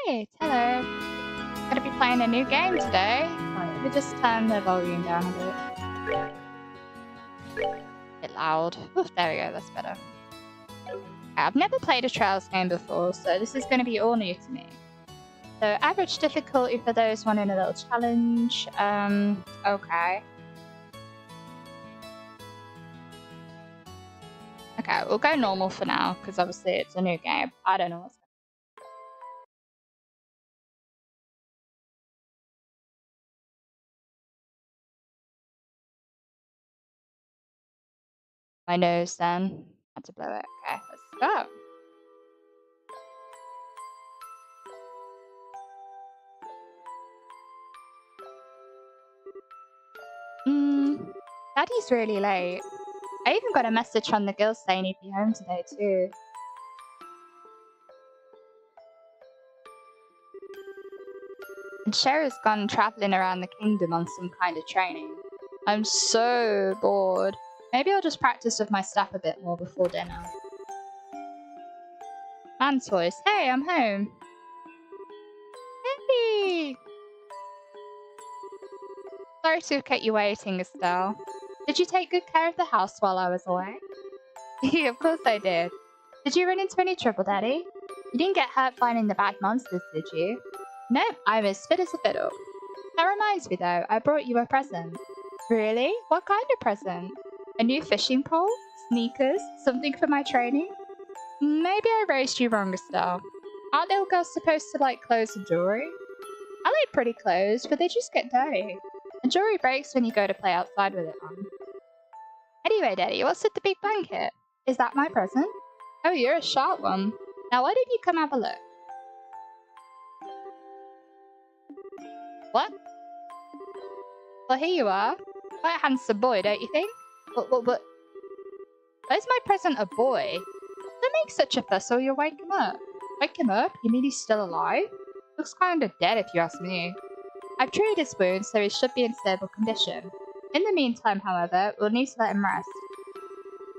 Right, hello. Gonna be playing a new game today. Right, let me just turn the volume down a bit loud. Oof, there we go, that's better. I've never played a Trials game before, so this is gonna be all new to me. So average difficulty for those wanting a little challenge. Okay. Okay, we'll go normal for now, because obviously it's a new game. I don't know what's my nose then. Had to blow it. Okay, let's go. Daddy's really late. I even got a message from the girls saying he'd be home today too. And Cher's gone travelling around the kingdom on some kind of training. I'm so bored. Maybe I'll just practice with my staff a bit more before dinner. Man's voice. Hey, I'm home. Hey! Sorry to have kept you waiting, Estelle. Did you take good care of the house while I was away? Yeah, of course I did. Did you run into any trouble, Daddy? You didn't get hurt finding the bad monsters, did you? No, I'm as fit as a fiddle. That reminds me though, I brought you a present. Really? What kind of present? A new fishing pole? Sneakers? Something for my training? Maybe I raised you wrong, Estelle. Aren't little girls supposed to like clothes and jewelry? I like pretty clothes, but they just get dirty. And jewelry breaks when you go to play outside with it on. Anyway, Daddy, what's with the big blanket? Is that my present? Oh, you're a sharp one. Now why don't you come have a look? What? Well, here you are. Quite a handsome boy, don't you think? What? Where's my present a boy? Don't make such a fuss or you'll wake him up. Wake him up? You mean he's still alive? Looks kind of dead if you ask me. I've treated his wounds, so he should be in stable condition. In the meantime, however, we'll need to let him rest.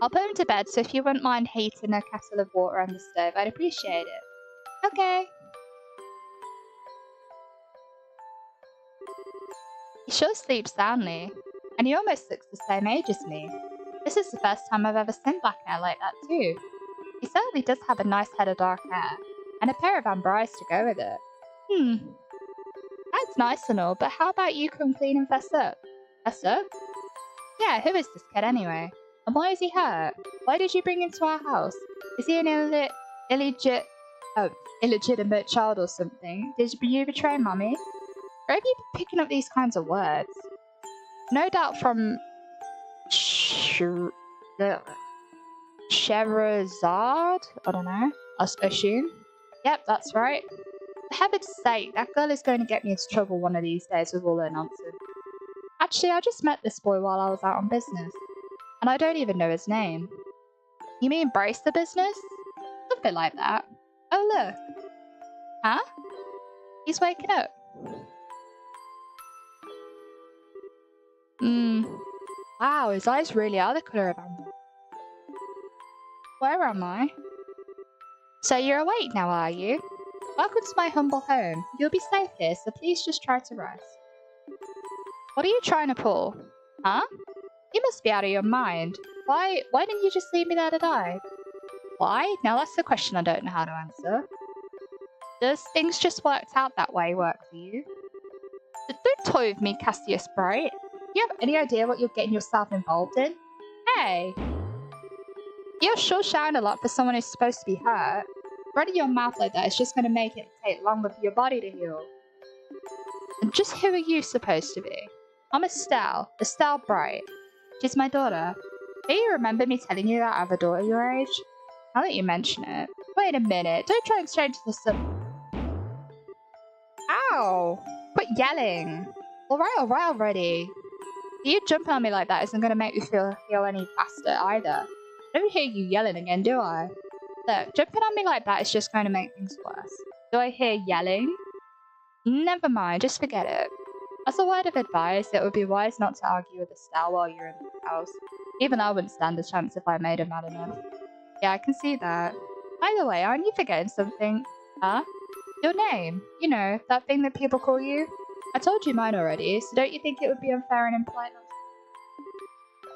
I'll put him to bed, so if you wouldn't mind heating a kettle of water on the stove, I'd appreciate it. Okay. He sure sleeps soundly, and he almost looks the same age as me. This is the first time I've ever seen black hair like that too. He certainly does have a nice head of dark hair, and a pair of amber eyes to go with it. That's nice and all, but how about you come clean and fess up? Fess up? Yeah, who is this kid anyway? And why is he hurt? Why did you bring him to our house? Is he an illegitimate child or something? Did you betray Mummy? Where have you been picking up these kinds of words? No doubt from Scheherazade? I don't know. I assume. Yep, that's right. For heaven's sake, that girl is going to get me into trouble one of these days with all her nonsense. Actually, I just met this boy while I was out on business, and I don't even know his name. You mean Brace the business? Something like that. Oh, look. Huh? He's waking up. Wow, his eyes really are the colour of amber. Where am I? So you're awake now, are you? Welcome to my humble home. You'll be safe here, so please just try to rest. What are you trying to pull? Huh? You must be out of your mind. Why didn't you just leave me there to die? Why? Now that's the question I don't know how to answer. Does things just worked out that way work for you? Don't toy with me, Cassius Bright. Do you have any idea what you're getting yourself involved in? Hey! You're sure shouting a lot for someone who's supposed to be hurt. Running your mouth like that is just going to make it take longer for your body to heal. And just who are you supposed to be? I'm Estelle Bright. She's my daughter. Do you remember me telling you that I have a daughter your age? Now that you mention it. Wait a minute, don't try and change this up. Ow! Quit yelling. Alright already. You jumping on me like that isn't going to make me feel any faster either. I don't hear you yelling again, do I? Look, jumping on me like that is just going to make things worse. Do I hear yelling? Never mind, just forget it. As a word of advice, it would be wise not to argue with Estelle while you're in the house. Even I wouldn't stand a chance if I made her mad enough. Yeah, I can see that. By the way, aren't you forgetting something? Huh? Your name. You know, that thing that people call you. I told you mine already, so don't you think it would be unfair and impolite not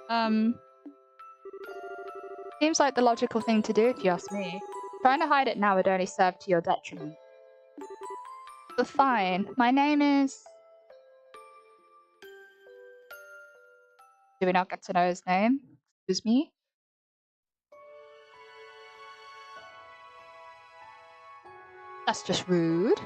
to? Seems like the logical thing to do if you ask me. Trying to hide it now would only serve to your detriment. But fine, my name is... Do we not get to know his name? Excuse me? That's just rude.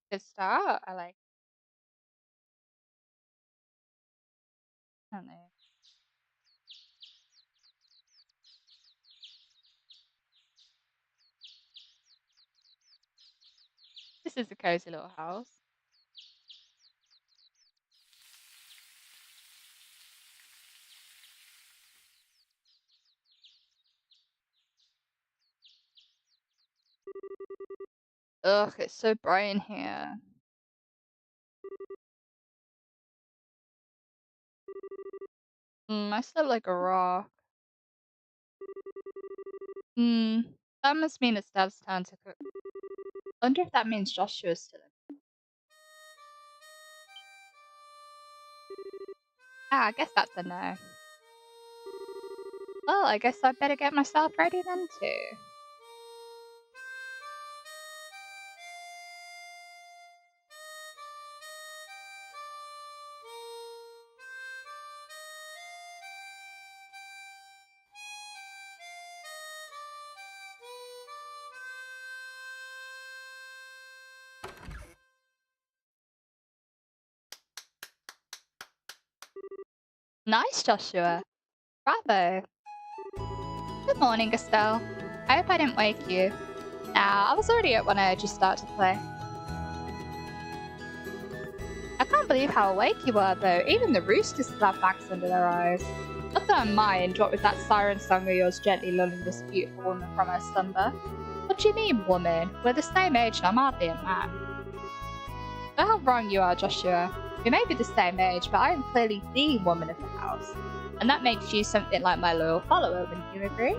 Good start. I don't know. This is a cozy little house. Ugh, it's so bright in here. I slept like a rock. That must mean it's Dev's turn to cook. Wonder if that means Joshua's still in. I guess that's a no. Well, I guess I'd better get myself ready then too. Nice, Joshua. Bravo. Good morning, Estelle. I hope I didn't wake you. Nah, I was already up when I heard you start to play. I can't believe how awake you were, though. Even the roosters still have bags under their eyes. Not that I mind, what with that siren song of yours gently lulling this beautiful woman from her slumber. What do you mean, woman? We're the same age and I'm hardly a man. I know how wrong you are, Joshua. We may be the same age, but I am clearly the woman of the house. And that makes you something like my loyal follower, wouldn't you agree?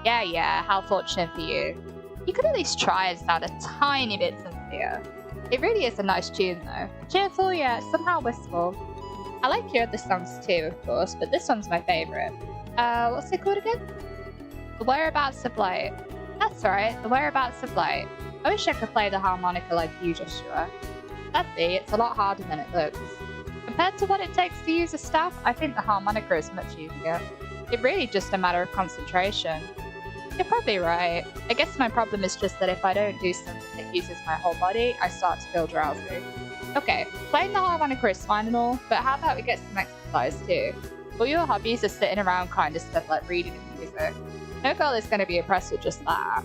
Yeah, how fortunate for you. You could at least try and sound a tiny bit sincere. It really is a nice tune though. Cheerful yet somehow wistful. I like your other songs too, of course, but this one's my favourite. What's it called again? The Whereabouts of Light. That's right, The Whereabouts of Light. I wish I could play the harmonica like you, Joshua. Sadly, it's a lot harder than it looks. Compared to what it takes to use a staff, I think the harmonica is much easier. It's really just a matter of concentration. You're probably right. I guess my problem is just that if I don't do something that uses my whole body, I start to feel drowsy. Okay, playing the harmonica is fine and all, but how about we get some exercise too? All your hobbies are sitting around kind of stuff like reading and music. No girl is going to be impressed with just that.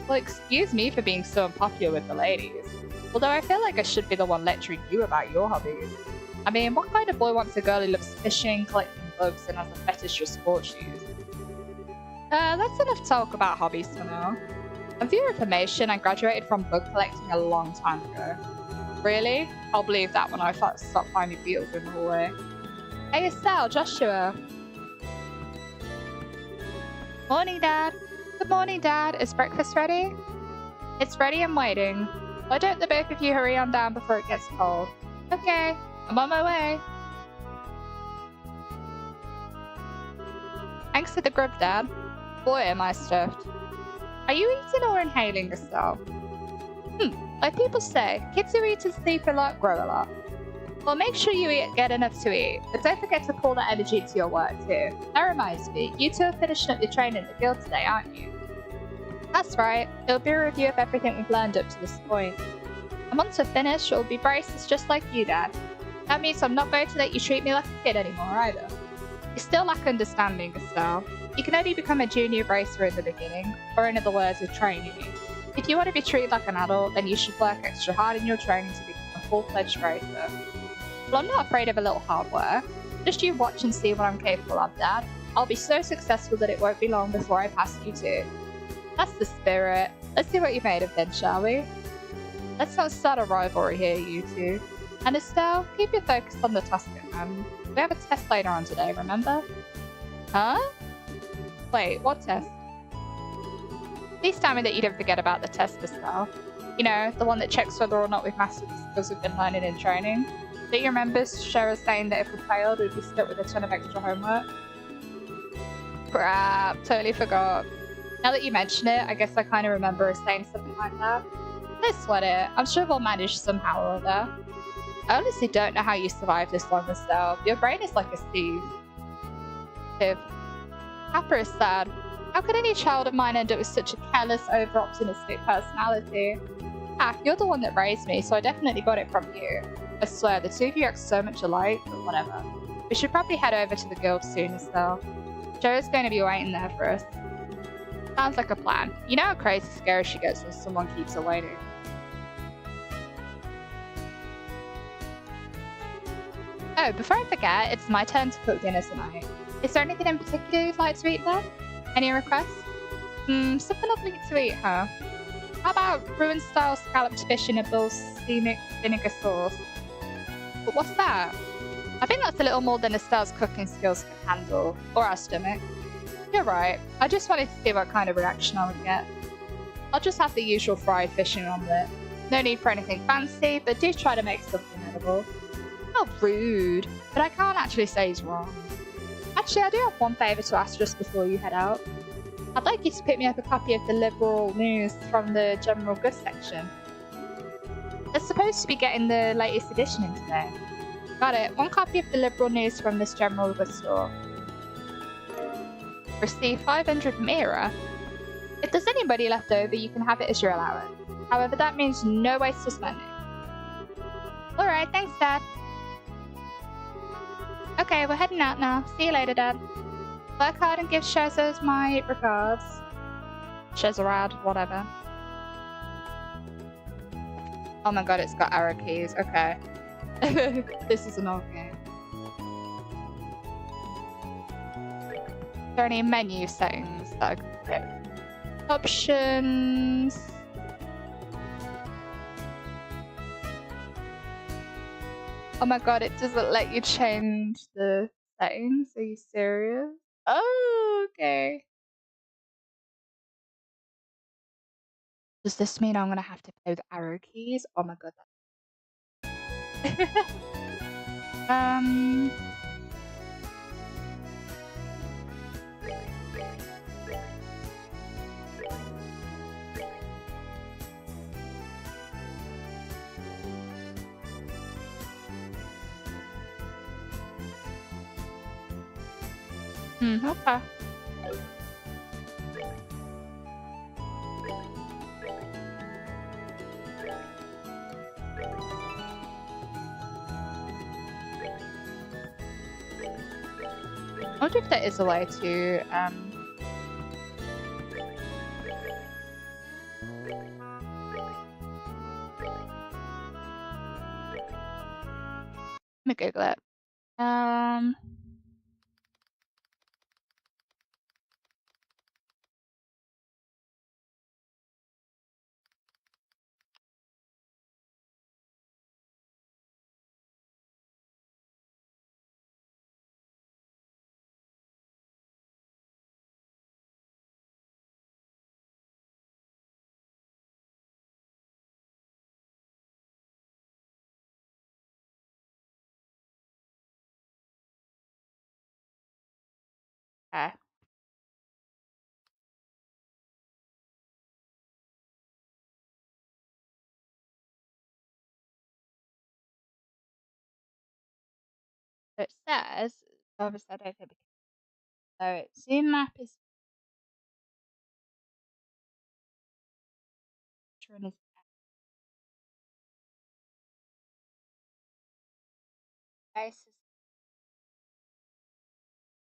Well, excuse me for being so unpopular with the ladies. Although I feel like I should be the one lecturing you about your hobbies. I mean, what kind of boy wants a girl who loves fishing, collecting bugs, and has a fetish for sports shoes? That's enough talk about hobbies for now. And for your information, I graduated from bug collecting a long time ago. Really? I'll believe that when I stop finding beetles in the hallway. Hey Estelle, Joshua. Morning, Dad. Good morning, Dad. Is breakfast ready? It's ready and waiting. Why don't the both of you hurry on down before it gets cold? Okay, I'm on my way. Thanks for the grub, Dad. Boy, am I stuffed. Are you eating or inhaling, Estelle? Like people say, kids who eat and sleep a lot grow a lot. Well, make sure you get enough to eat, but don't forget to pull that energy to your work too. That reminds me, you two are finishing up your training at the guild today, aren't you? That's right. It'll be a review of everything we've learned up to this point. And once we're finished, it'll be braces just like you, Dad. That means I'm not going to let you treat me like a kid anymore either. You still lack understanding, Estelle. You can only become a junior bracer in the beginning, or in other words, a trainee. If you want to be treated like an adult, then you should work extra hard in your training to become a full-fledged bracer. Well, I'm not afraid of a little hard work. Just you watch and see what I'm capable of, Dad. I'll be so successful that it won't be long before I pass you too. That's the spirit. Let's see what you're made of then, shall we? Let's not start a rivalry here, you two. And Estelle, keep your focus on the task at hand. We have a test later on today, remember? Huh? Wait, what test? Please tell me that you don't forget about the test, Estelle. You know, the one that checks whether or not we've mastered the skills we've been learning in training. Do you remember Shara saying that if we failed, we'd be stuck with a ton of extra homework? Crap, totally forgot. Now that you mention it, I guess I kind of remember her saying something like that. Don't sweat it. I'm sure we'll manage somehow or other. I honestly don't know how you survived this long, Estelle. Your brain is like a sieve. Kappa is sad. How could any child of mine end up with such a careless, over-optimistic personality? You're the one that raised me, so I definitely got it from you. I swear, the two of you act so much alike, but whatever. We should probably head over to the guild soon, Estelle. Joe's going to be waiting there for us. Sounds like a plan. You know how crazy scary she gets when someone keeps her waiting. Oh, before I forget, it's my turn to cook dinner tonight. Is there anything in particular you'd like to eat there? Any requests? Something lovely to eat, huh? How about ruin-style scalloped fish in a balsamic vinegar sauce? But what's that? I think that's a little more than Estelle's cooking skills can handle, or our stomach. You're right, I just wanted to see what kind of reaction I would get. I'll just have the usual fried fish and omelette. No need for anything fancy, but do try to make something edible. How rude, but I can't actually say he's wrong. Actually, I do have one favour to ask just before you head out. I'd like you to pick me up a copy of the Liberal News from the General Goods section. They're supposed to be getting the latest edition in today. Got it, one copy of the Liberal News from this General Goods store. Receive 500 from Era. If there's anybody left over, you can have it as your allowance. However, that means no waste of spending. Alright, thanks, Dad. Okay, we're heading out now. See you later, Dad. Work hard and give Shazza my regards. Shazarad, whatever. Oh my god, it's got arrow keys. Okay. This is an old game. Are there any menu settings that I can pick? Options. Oh my god, it doesn't let you change the settings. Are you serious? Oh, okay. Does this mean I'm gonna have to play with arrow keys? Oh my god. Okay. I wonder if there is a way to let me Google it. Okay. So it says, obviously I don't think so zoom map is basis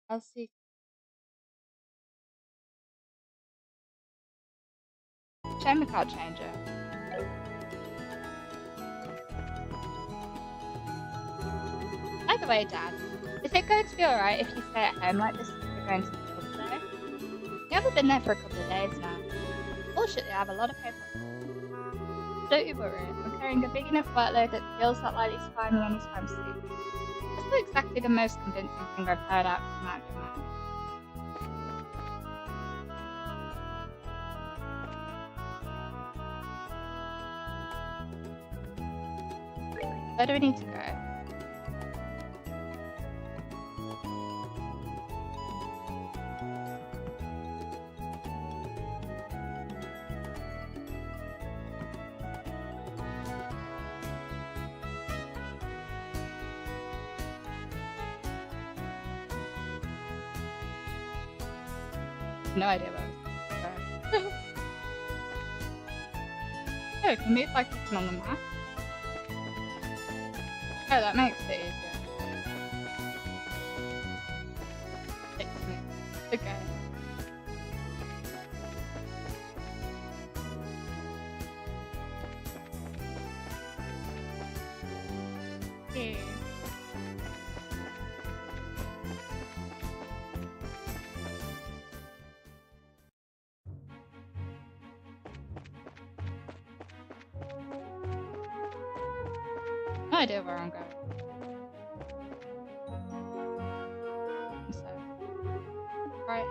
LC. Shame we can't change it. By the way, Dad, is it going to be alright if you stay at home like this if we're going to the field today? You haven't been there for a couple of days now. Bullshit, I have a lot of paperwork. Don't you worry, I'm carrying a big enough workload that feels not likely to find me anytime soon. That's not exactly the most convincing thing I've heard out from that man. Where do we need to go? No idea where we're going. Oh, we can move like this on the map. Oh, that makes it easier. Okay. Yeah. No idea where I'm going. So, right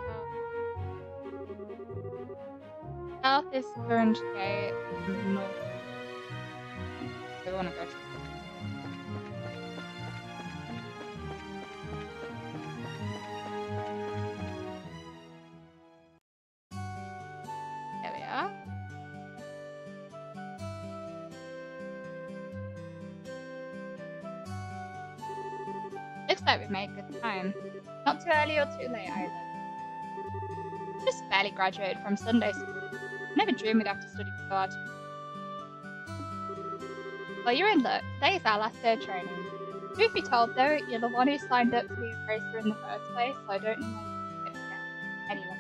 south is Orange Gate, north. We want to go to. There we are. Looks like we've made good time. Not too early or too late either. Just barely graduated from Sunday school. Never dreamed we'd have to study for art. Well, you're in luck. Today is our last day of training. Truth be told, though, you're the one who signed up to be a racer in the first place, so I don't know why you picked it. Anyway.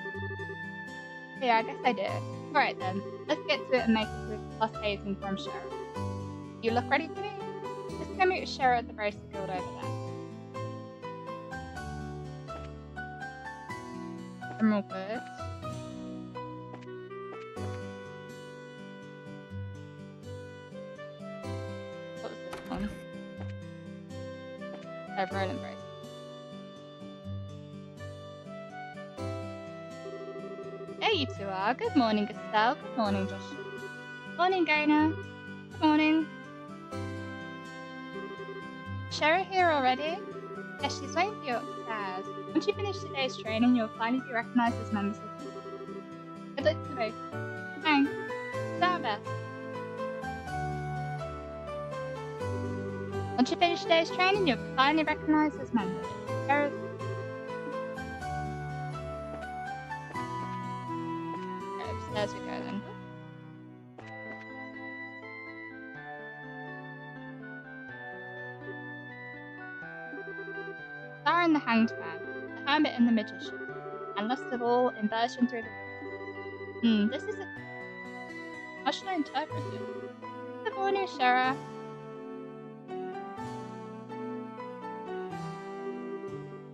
Yeah, I guess I did. Alright then, let's get to it and make it with plus hazing from Shara. You look ready for me? Let's go meet Shara at the Racer Guild over there. Emerald Birds. What was this one? Oh, Roland Brace. There you two are. Good morning, Estelle. Good morning, Joshua. Morning, Gainer. Good morning. Shara here already? Yes, she's waiting for you upstairs. Once you finish today's training, you'll finally be recognised as members of the team. Good luck to both. Thanks. Zaba. Once you finish today's training, you'll be finally recognised as members. Okay, upstairs we go then. Star and the Hanged Man, the Hermit and the Magician, and last of all, Inversion through the... this is a... How should I interpret it? Good morning, Shara.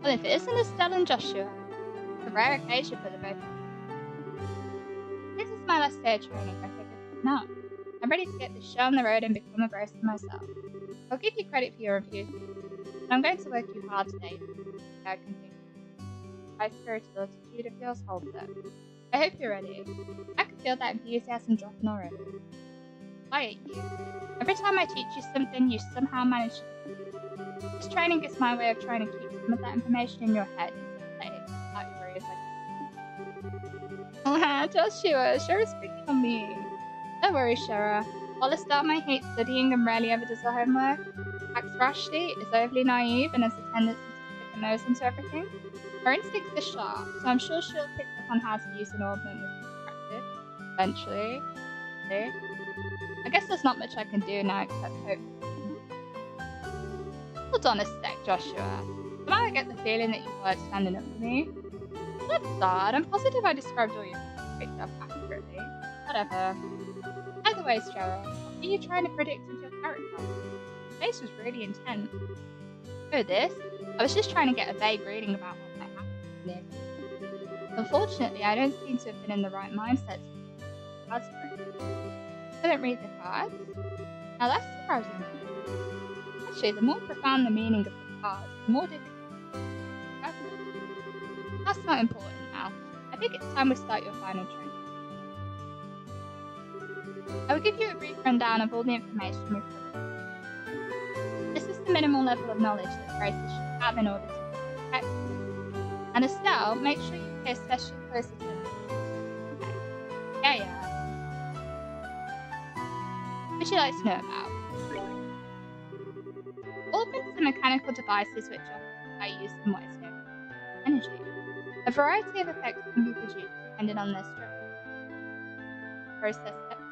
Well, if it isn't Estelle and Joshua, it's a rare occasion for the both of you. This is my last day of training, I figured. No, I'm ready to get this show on the road and become a racer myself. I'll give you credit for your enthusiasm, but I'm going to work you hard today. I continue. High spirited attitude of yours holds up. I hope you're ready. I can feel that enthusiasm dropping already. Quiet, you. Every time I teach you something, you somehow manage to... This training is my way of trying to keep some of that information in your head instead of letting it out your ears like... Joshua, Shara's picking on me. Don't worry, Shara. While Estelle may hate studying and rarely ever does her homework, acts rashly, is overly naive, and has a tendency to stick her nose into everything. Her instincts are sharp, so I'm sure she'll pick up on how to use an ornament with practice. Eventually. See? I guess there's not much I can do now except hope. Hold on a sec, Joshua. Somehow I get the feeling that you weren't standing up for me. That's odd. I'm positive I described all your stuff accurately. Whatever. Either way, Shara, what are you trying to predict with your character? Your face was really intense. Oh, this? I was just trying to get a vague reading about what might happen next. Unfortunately, I don't seem to have been in the right mindset to cards for it. Couldn't read the cards? Now that's surprising me. Actually, the more profound the meaning of the cards, the more difficult. That's not important now. I think it's time we start your final training. I will give you a brief rundown of all the information we've covered. This is the minimal level of knowledge that racers should have in order to be effective. And Estelle, make sure you pay especially close attention. Okay. Yeah. What would you like to know about? Organs are mechanical devices which are used in what is known as energy. A variety of effects can be produced depending on their structure. Process step 2.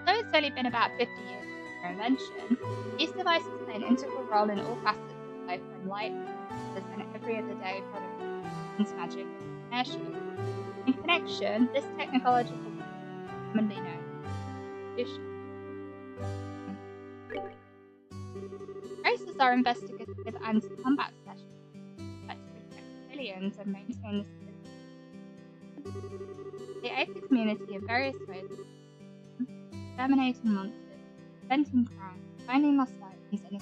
Though it's only been about 50 years since their invention, these devices play an integral role in all facets of life from light and every other day products, magic, and inertia. In connection, this technological is commonly known as fusion. Racers are investigative and combat specialists that protect civilians and maintain the civilians. They aid the community in various ways, exterminating monsters, preventing crime, finding lost items, and assisting.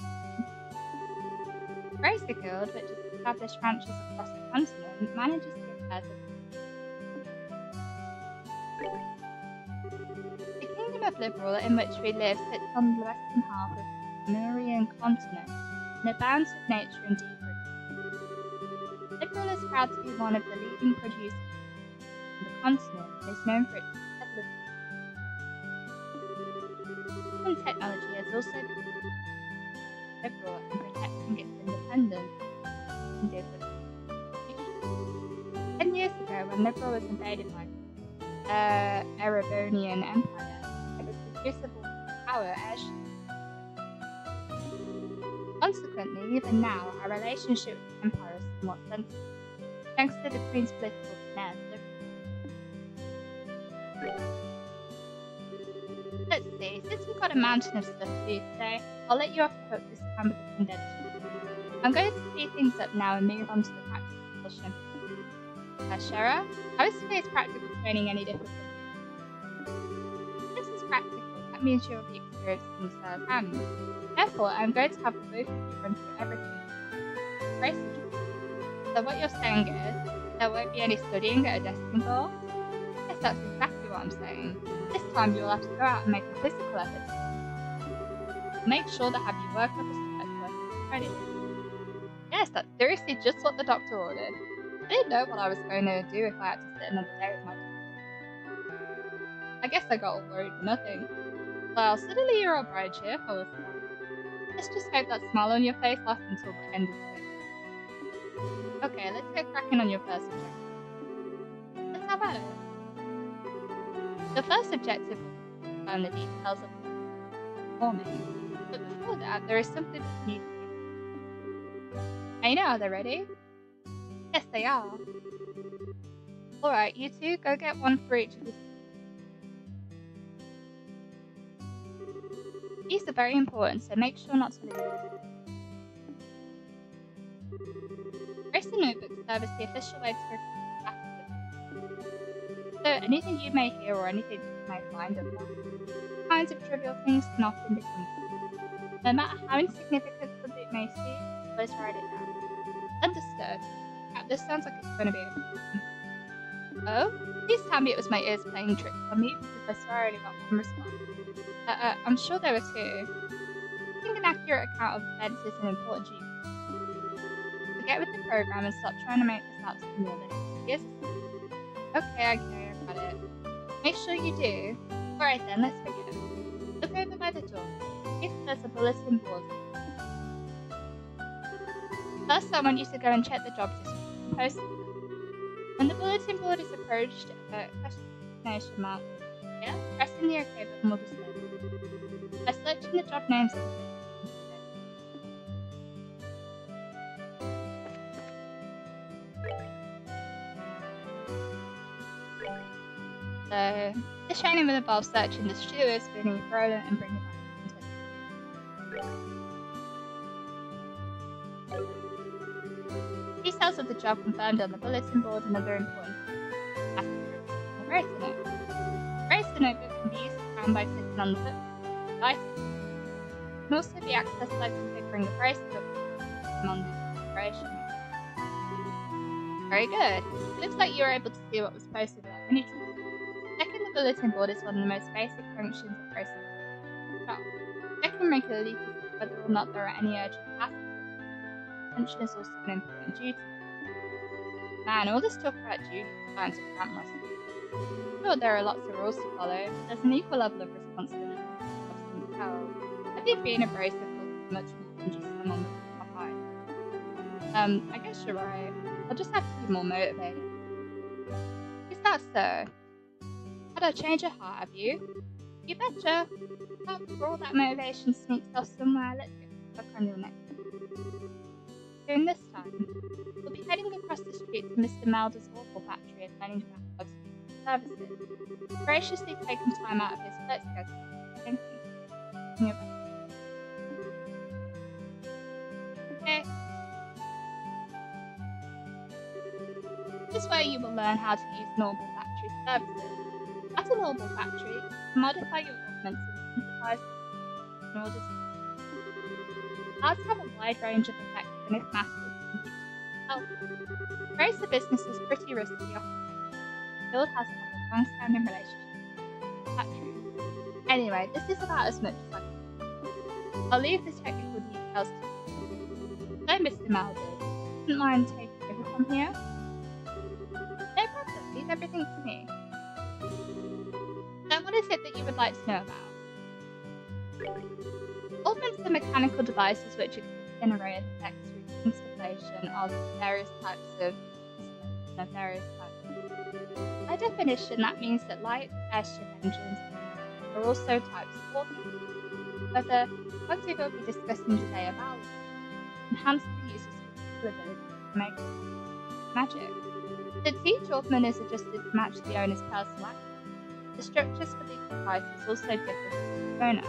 The Racer Guild, which has established branches across the continent, manages the affairs of the Kingdom of Liberal, in which we live, sits on the western half of the Murian continent, and abounds with nature and deep roots. Liberal is proud to be one of the leading producers on the continent and is known for its development. Technology has also been liberal in protecting its independence and different. 10 years ago, when Liberal was invaded by the Erebonian Empire, it was the crucible power airship. Consequently, even now, our relationship with the Empire is somewhat sensitive, thanks to the Queen's political finesse. Let's see, since we've got a mountain of stuff to do today, I'll let you off the hook this time with the condensed. I'm going to speed things up now and move on to the practical portion. Shara, how is today's practical training any different from this? Is practical, that means you'll be experiencing firsthand. Therefore, I'm going to have the both of you run through everything. So what you're saying is, there won't be any studying at a desk involved? Yes, that's exactly what I'm saying. This time you'll have to go out and make a physical effort. Make sure to have your work up a step worth credit. Yes, that's seriously just what the doctor ordered. I didn't know what I was going to do if I had to sit another day with my doctor. I guess I got all worried for nothing. Well, suddenly you're all bright and cheerful as well. Let's just hope that smile on your face lasts until the end of the day. Okay, let's get cracking on your first objective. Let's have at it. The first objective is to learn the details of the performing. But before that, there is something that needs to be. I know, are they ready? Yes, they are. Alright, you two, go get one for each of the. These are very important, so make sure not to lose them. Race and notebooks serve as the official way to record. So anything you may hear or anything you may find of kinds of trivial things can often become no matter how insignificant something may seem, let's write it down. Understood. Now, this sounds like it's going to be a Oh? Please tell me it was my ears playing tricks on me because I swear I only got one response. I'm sure there were two. I think an accurate account of events is an important duty. So get with the program and stop trying to make this out to more than it is. Okay, I got it. Make sure you do. Alright then, let's begin. Look over by the door. If there's a bulletin board. First, I want you to go and check the job description and post it. When the bulletin board is approached, a question mark. Yeah, pressing the OK button will display. By searching the job names. So, this training will involve searching the stewards, spinning your rodent, and bringing back content. Details of the job confirmed on the bulletin board and other important Race the notebook. Race the notebook can be used to find by clicking on the book. Device. It can also be accessed by configuring the brace book on the configuration. Very good. It looks like you were able to see what was posted without any trouble. Checking the bulletin board is one of the most basic functions of processing. Checking regularly to see whether or not there are any urgent tasks. Attention is also an important duty. Man, all this talk about duty sounds pointless. Sure, there are lots of rules to follow, but there's an equal level of responsibility to themselves. I think being a bracer feels much more than just someone with behind. I guess you're right. I'll just have to be more motivated. Is that so? Had I changed your heart, have you? You betcha. Well, for all that motivation sneaks off somewhere, let's get stuck on your next. During this time, we'll be heading across the street to Mr. Melder's waffle factory and learning about services. Graciously taking time out of his work schedule. Okay. This is where you will learn how to use normal factory services. At a normal factory, you can modify your augments and synthesize in order to Ads have a wide range of effects and if mastered, can be helpful. Racer business is pretty risky often. The field has to have a long-standing relationship with factories. Anyway, this is about as much as I can. I'll leave the technical details to you. So, Mr. Malden, wouldn't mind taking over from here? No problem, leave everything to me. So, what is it that you would like to know about? Augments are mechanical devices which exist in an array of effects through installation of various types of By definition, that means that light airship engines are also types of augments. Whether one we will be discussing today about enhance the user's physical ability to make magic. Since each ornament is adjusted to match the owner's personal actions, the structures for these devices also differ from the owner.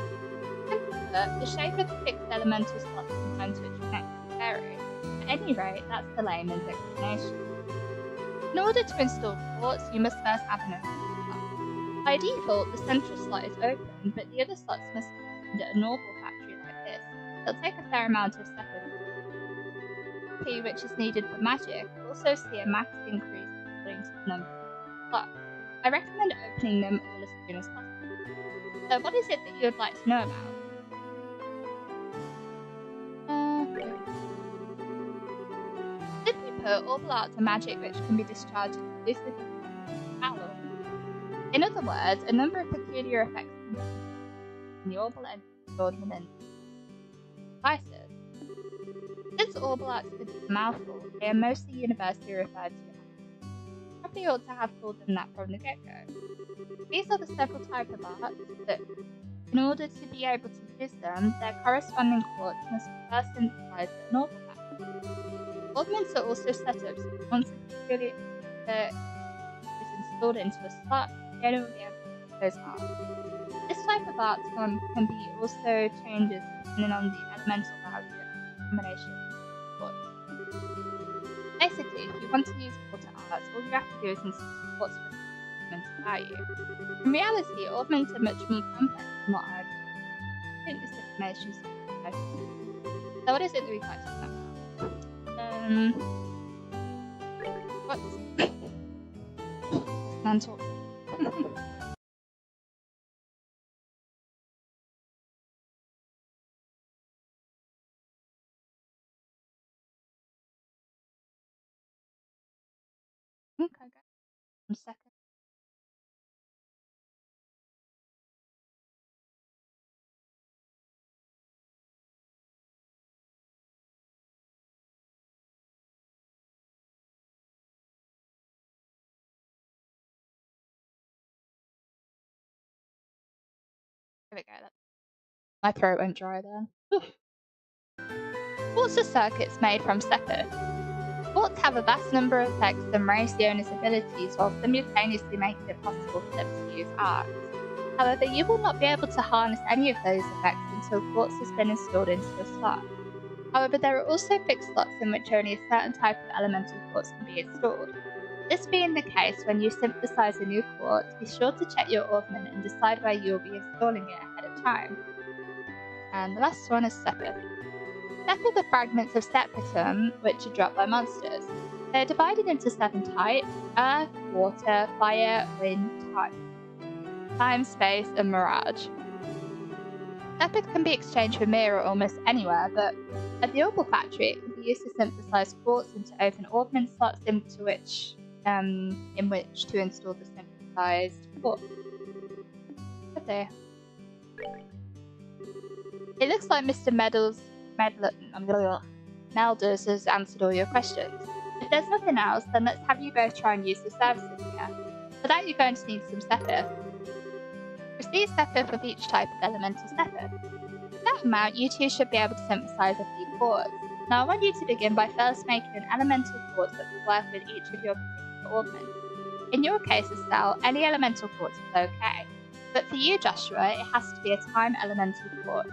Simply put, the shape of the fixed elemental slots and times which connect them vary. At any rate, that's the layman's explanation. In order to install quartz, you must first have an open slot. By default, the central slot is open, but the other slots must be opened at a normal factory like this. It'll take a fair amount of setup, which is needed for magic. You'll also see a max increase according to the number of slots. I recommend opening them all as soon as possible. So what is it that you would like to know about? Simply put, orbital arts are magic which can be discharged exclusively with power. In other words, a number of peculiar effects can be in the orbital and ornament devices. Since orbital arts could be a mouthful, they are mostly universally referred to. Probably ought to have told them that from the get-go. These are the several types of arts that, in order to be able to use them, their corresponding quartz must be first synthesized at an orbital factory. Augments are also set up so that once a peculiar is installed into a slot, the owner will be able to use those arts. This type of art form can be also changes depending on the elemental value of the combination of quartz. Basically, if you want to use water arts, all you have to do is install quartz with elemental value. In reality, augments are much more complex than what I think this information is supposed to be. So what is it that we'd like to know about? What's man talk? Okay, go. 1 second. There we go. My throat went dry then. Quartz are circuits made from Sepith. Quartz have a vast number of effects that raise the owner's abilities while simultaneously making it possible for them to use arts. However, you will not be able to harness any of those effects until quartz has been installed into your slot. However, there are also fixed slots in which only a certain type of elemental quartz can be installed. This being the case, when you synthesize a new quartz, be sure to check your ornament and decide where you will be installing it ahead of time. And the last one is Sepith. Sepith are fragments of Sephitum, which are dropped by monsters. They are divided into 7 types: earth, water, fire, wind, time, space, and mirage. Sepith can be exchanged for mirror almost anywhere, but at the Orbital Factory it can be used to synthesize quartz into open ornament slots in which to install the synthesized quartz. Okay. It looks like Mr. Melders has answered all your questions. If there's nothing else, then let's have you both try and use the services here. For that, you're going to need some Sepith. Receive Sepith of each type of elemental Sepith. With that amount, you two should be able to synthesize a few quartz. Now, I want you to begin by first making an elemental quartz that will work with each of your particular ornaments. In your case, Estelle, any elemental quartz is okay. But for you, Joshua, it has to be a time elemental quartz.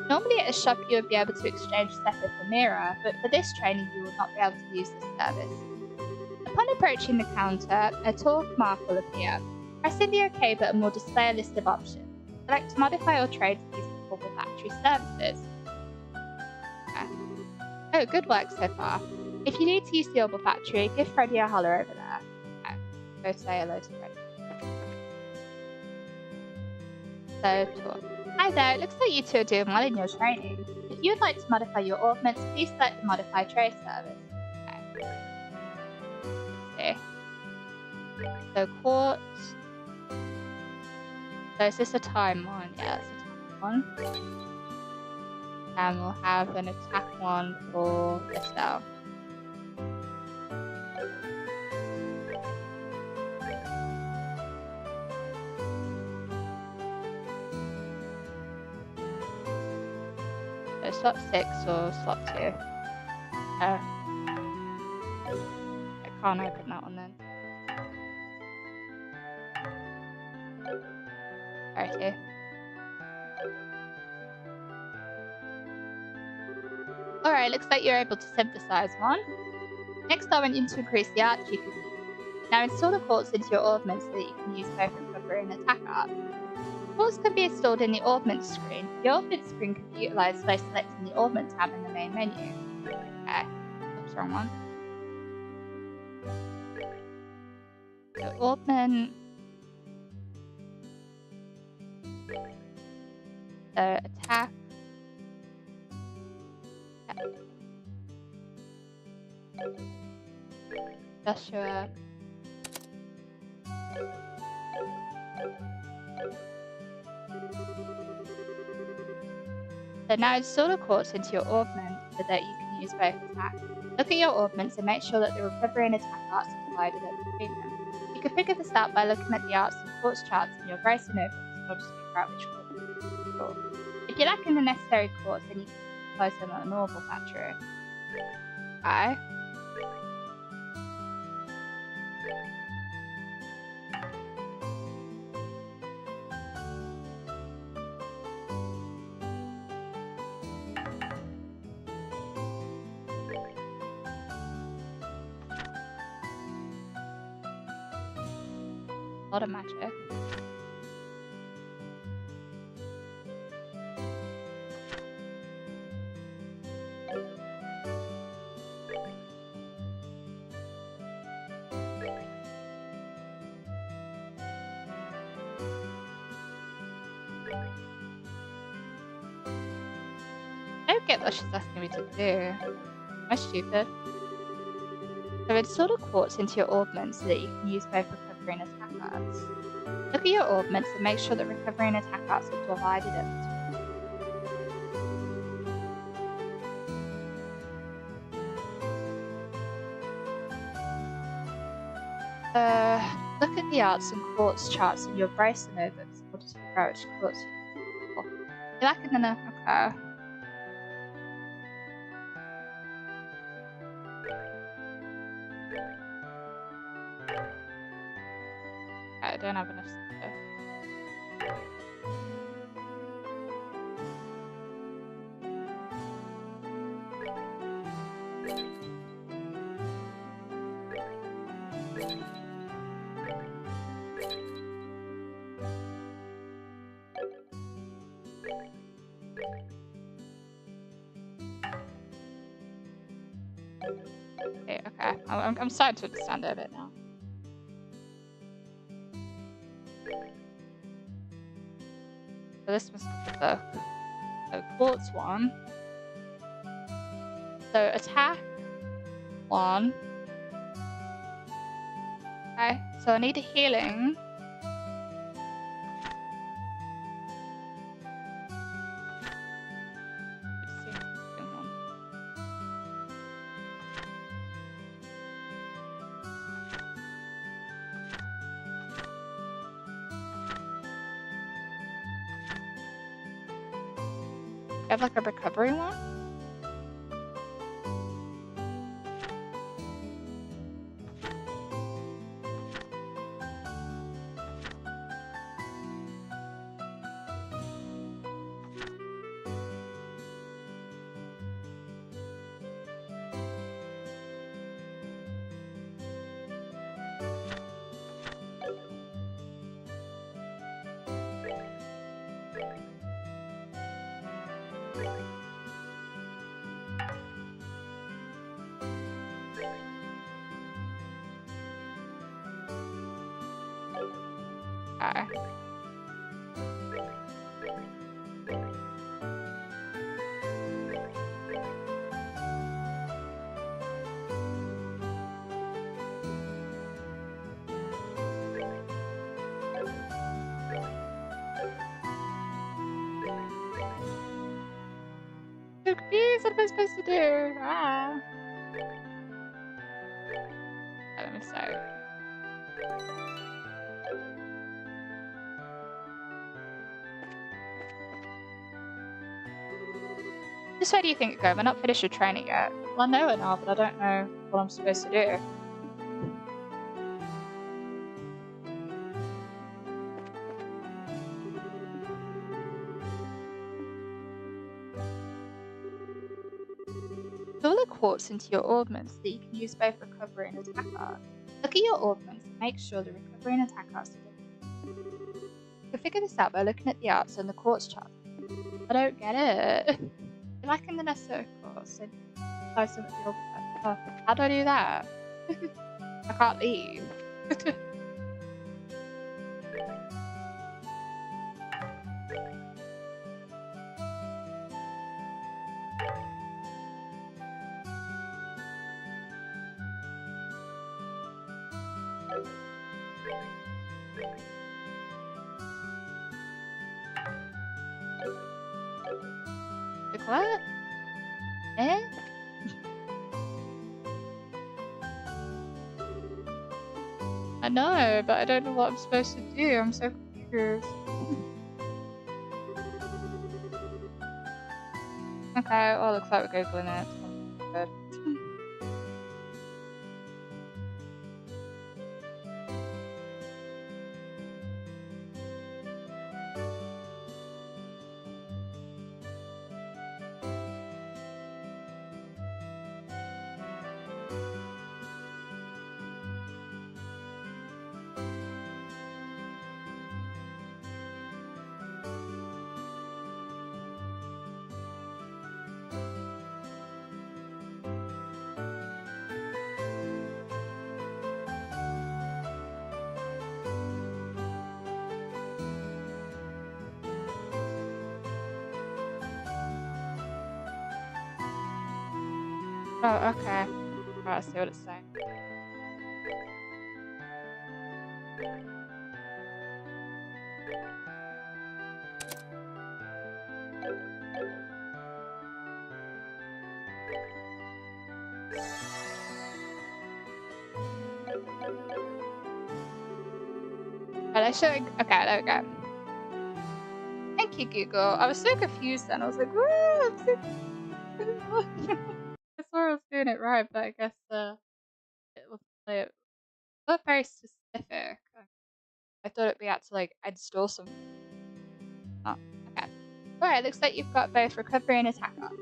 Normally at a shop you would be able to exchange Sepith for mirror, but for this training you will not be able to use this service. Upon approaching the counter, a talk mark will appear. Pressing the OK button will display a list of options. Select to modify or trade for these Orbital Factory services. Okay. Oh, good work so far. If you need to use the Orbital Factory, give Freddie a holler over there. Okay. Go say hello to Freddie. So, talk. Hi there, it looks like you two are doing well in your training. If you would like to modify your ornaments, please select the Modify Trade service. Okay. So quartz. So is this a time one? Yeah, it's a time one. And we'll have an attack one for Estelle. Slot 6 or slot 2? I can't open that one then. Okay. Alright, looks like you're able to synthesize one. Next, I want you to increase the arts you can use. Now install the quartz into your augment so that you can use both recovery and attack art. Quartz can be installed in the augment screen. The augment screen can be utilized by selecting the augment tab in the main menu. Okay, oops, wrong one. So augment. Attack. Joshua. So now install the quartz into your augment so that you can use both attacks. Look at your augments and make sure that the recovery and attack arts are divided up between them. You can figure this out by looking at the arts and quartz charts in your Grace and notebooks in order to figure out which quartz to install. If you're lacking the necessary quartz, then you can place them at a normal factory. Okay. A lot of magic. I don't get what she's asking me to do. Am I stupid? So install the quartz into your augment so that you can use both recovery and attack arts. Look at your augments and make sure that recovery and attack arts are divided up between. Look at the arts and quartz charts in your Brace and notebooks in order to figure out which quartz you need. You're lacking in okay. I don't have enough stuff. Okay, I'm starting to understand it a bit now. So this must be the quartz one. So attack one. Okay, so I need a healing. I have like a recovery one. Okay. So confused, what am I supposed to do? Ah. Let me start. Just where do you think it go? We're not finished with training yet. Well, I know it now, but I don't know what I'm supposed to do. Fill the quartz into your augments so that you can use both recovery and attack arts. Look at your augments and make sure the recovery and attack arts are different. You can figure this out by looking at the arts on the quartz chart. I don't get it. Like in the Nessa course, and apply some of the augments. How do I do that? I can't leave. Like what? Eh? I know, but I don't know what I'm supposed to do. I'm so confused. Okay, well, looks like we're Googling it. Good. Oh, okay. Alright, I see what it's saying. Are they showing? Okay, there we go. Thank you, Google. I was so confused then. I was like, whoa, I'm so I swore I was doing it right, but I guess it was like, not very specific. I thought it'd be had to like install something. Oh, okay. Alright, looks like you've got both recovery and attack art.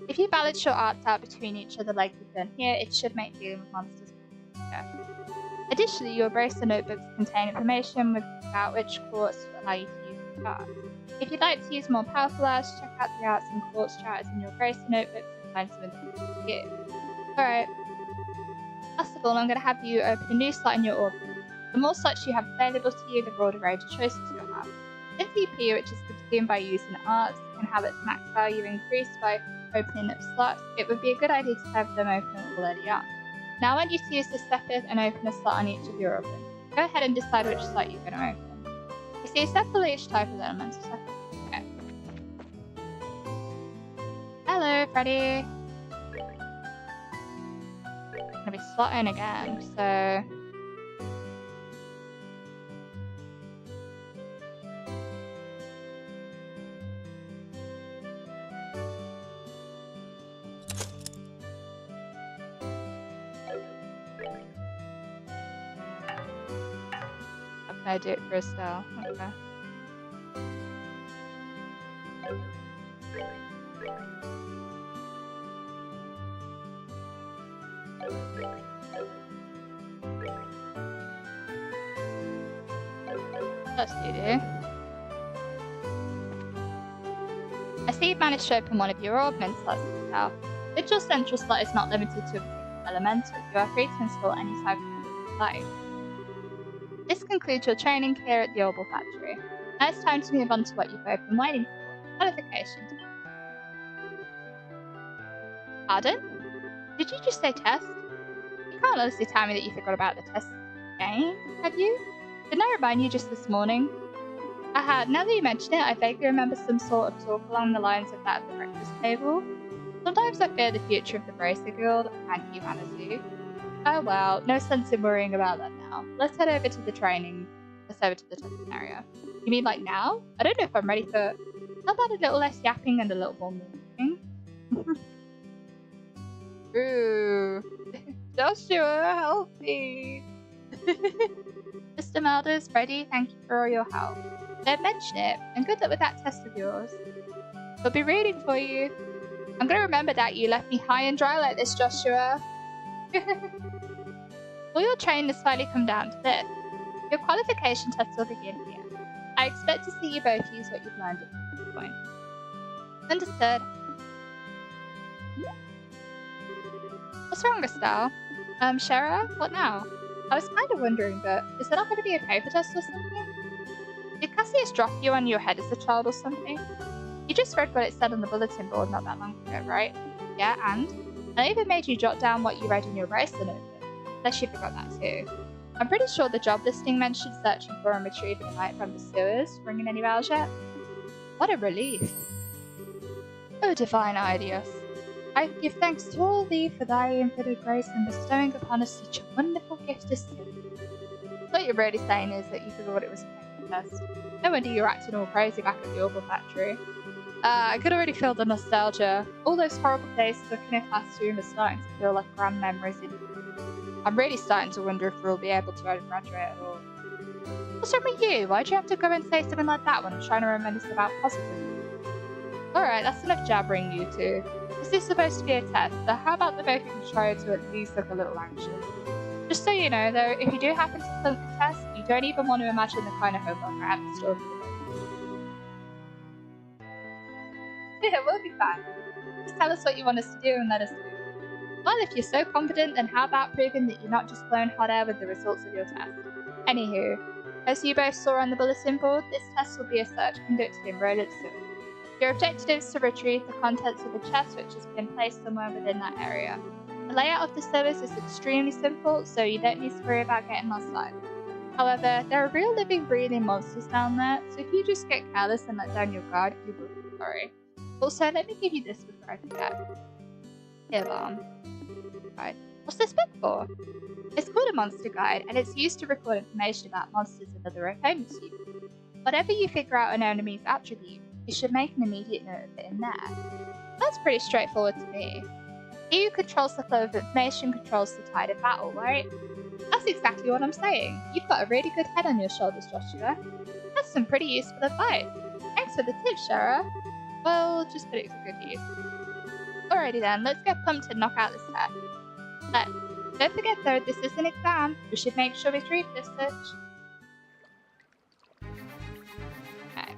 If you balance your arts out between each other like you've done here, it should make dealing with monsters easier. Additionally, your bracer notebooks contain information about which quartz will allow you to use the arts. If you'd like to use more powerful arts, check out the arts and quartz charts in your bracer notebooks and find some information for you. Alright. Last of all, I'm going to have you open a new slot in your orbit. The more slots you have available to you, the broader range of choices you'll have. This CPU, which is consumed by using arts, can have its max value increased by opening up slots. It would be a good idea to have them open already on. Now I want you to use the steppers and open a slot on each of your orbits. Go ahead and decide which slot you're going to open. You see a step for each type of elemental step. Okay. Hello, Freddy. I'm going to be slotting again, so... I do it for a style. Okay. Let's do. I see you've managed to open one of your augment slots now. Vigil Central slot is not limited to a particular elemental. You are free to install any type of you like. This concludes your training here at the Orbital Factory. Now it's time to move on to what you've both been waiting for, qualifications. Pardon? Did you just say test? You can't honestly tell me that you forgot about the test game, have you? Didn't I remind you just this morning? Aha, now that you mention it, I vaguely remember some sort of talk along the lines of that at the breakfast table. Sometimes I fear the future of the Bracer Guild and humanity. Oh well, no sense in worrying about that now. Let's head over to the training. Let's over to the testing area. You mean like now? I don't know if I'm ready for... How about a little less yapping and a little more moving? Ooh. Joshua, help me. Mr. Mulder's ready. Thank you for all your help. Don't mention it, and good luck with that test of yours. We'll be rooting for you. I'm gonna remember that you left me high and dry like this, Joshua. Will your training has finally come down to this? Your qualification test will begin here. I expect to see you both use what you've learned at this point. Understood. What's wrong, Estelle? Shara, what now? I was kind of wondering, but is there not going to be a paper test or something? Did Cassius drop you on your head as a child or something? You just read what it said on the bulletin board not that long ago, right? Yeah, and? I even made you jot down what you read in your bracelet notebook. Unless you forgot that too. I'm pretty sure the job listing mentioned searching for and retrieving a knight from the sewers. Ringing any bells yet? What a relief. O divine Idios. I give thanks to all thee for thy infinite grace in bestowing upon us such a wonderful gift as sin. What you're really saying is that you forgot it was a paper test. No wonder you're acting all crazy back at the Orbital Factory. I could already feel the nostalgia. All those horrible days stuck in a classroom are starting to feel like grand memories. I'm really starting to wonder if we'll be able to graduate at all. What's wrong with you? Why'd you have to go and say something like that when I'm trying to reminisce about positivity? Alright, that's enough jabbering, you two. This is supposed to be a test, so how about the both of you try to at least look a little anxious? Just so you know, though, if you do happen to flunk the test, you don't even want to imagine the kind of homework I have in store for you. Yeah, we'll be fine. Just tell us what you want us to do and let us do. Well, if you're so confident, then how about proving that you're not just blowing hot air with the results of your test? Anywho, as you both saw on the bulletin board, this test will be a search conducted in Rodent Sewer. Your objective is to retrieve the contents of a chest which has been placed somewhere within that area. The layout of the sewers is extremely simple, so you don't need to worry about getting lost either. However, there are real living, breathing monsters down there, so if you just get careless and let down your guard, you will be sorry. Also, let me give you this before I forget. Here, Bomb. Right. What's this book for? It's called a monster guide, and it's used to record information about monsters and other opponents to you. Whatever you figure out an enemy's attribute, you should make an immediate note of it in there. That's pretty straightforward to me. He who controls the flow of information controls the tide of battle, right? That's exactly what I'm saying. You've got a really good head on your shoulders, Joshua. That's some pretty useful advice. Thanks for the tip, Shara. Well, just put it to good use. Alrighty then, let's get pumped and knock out this test. Don't forget though, this is an exam. We should make sure we treat this such. Okay.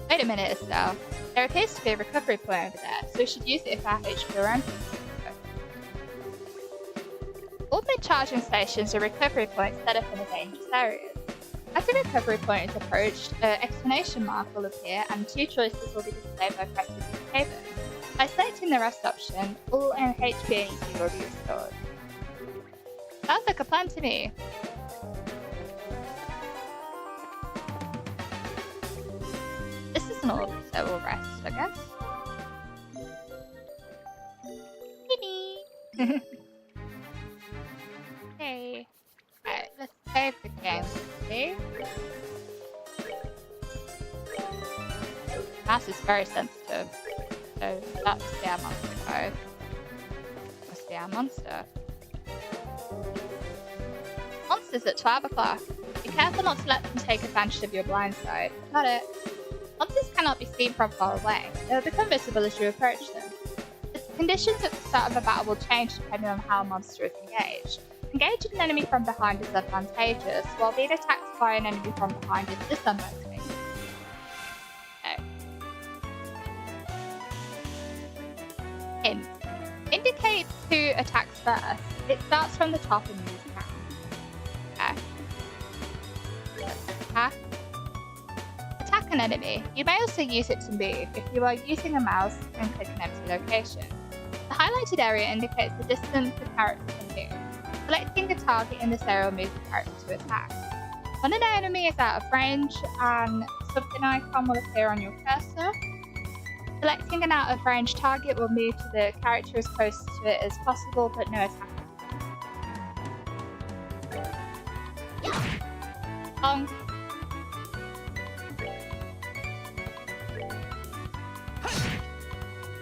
Wait a minute, Estelle. There appears to be a recovery point over there, so we should use it if our HP or anything. All mid-charging stations are recovery points set up in a dangerous areas. As the recovery point is approached, an exclamation mark will appear and two choices will be displayed by pressing the table. By selecting the rest option, all HP and EP will be restored. Sounds like a plan to me. This isn't all, so we'll rest, I guess. Hey. Alright, let's save the game. See? Mouse is very sensitive, so that must be our monster code. Must be our monster. Monsters at 12 o'clock. Be careful not to let them take advantage of your blind side. Got it. Monsters cannot be seen from far away. They will become visible as you approach them. The conditions at the start of a battle will change depending on how a monster is engaged. Engaging an enemy from behind is advantageous, while being attacked by an enemy from behind is disadvantageous. Okay. Hint. Indicate who attacks first. It starts from the top and moves down. Okay. Attack. Attack an enemy. You may also use it to move if you are using a mouse and click an empty location. The highlighted area indicates the distance the character can move. Selecting a target in this area will move the character to attack. When an enemy is out of range, an something icon will appear on your cursor. Selecting an out of range target will move to the character as close to it as possible, but no attack.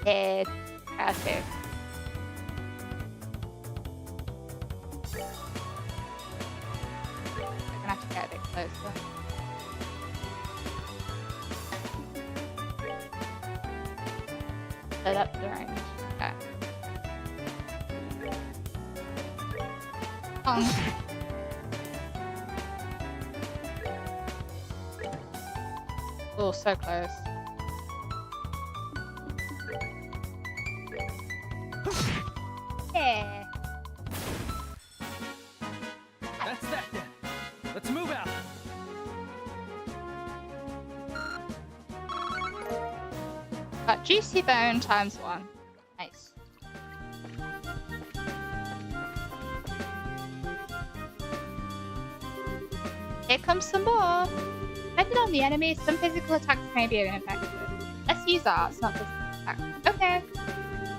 Dead. Okay. I'm gonna have to get a bit closer. Set up the range. Okay. Oh, so close. Yeah. That's that then. Let's move out. Got juicy bone times 1. Nice. Here comes some more. Depending on the enemy, some physical attacks may be ineffective. Let's use arts, not physical attacks. Okay.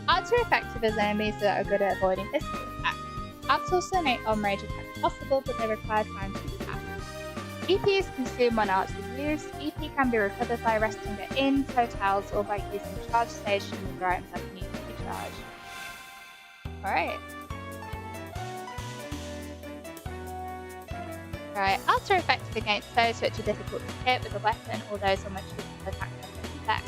Arts are effective as enemies that are good at avoiding physical attacks. Arts also make on-range attacks possible, but they require time to attack. EP is consumed when arts is used. EP can be recovered by resting at inns, hotels, or by using charge stations with items that need to be charged. Alright. Right, arts are effective against foes which are difficult to hit with a weapon or those on which physical attacks have no effect.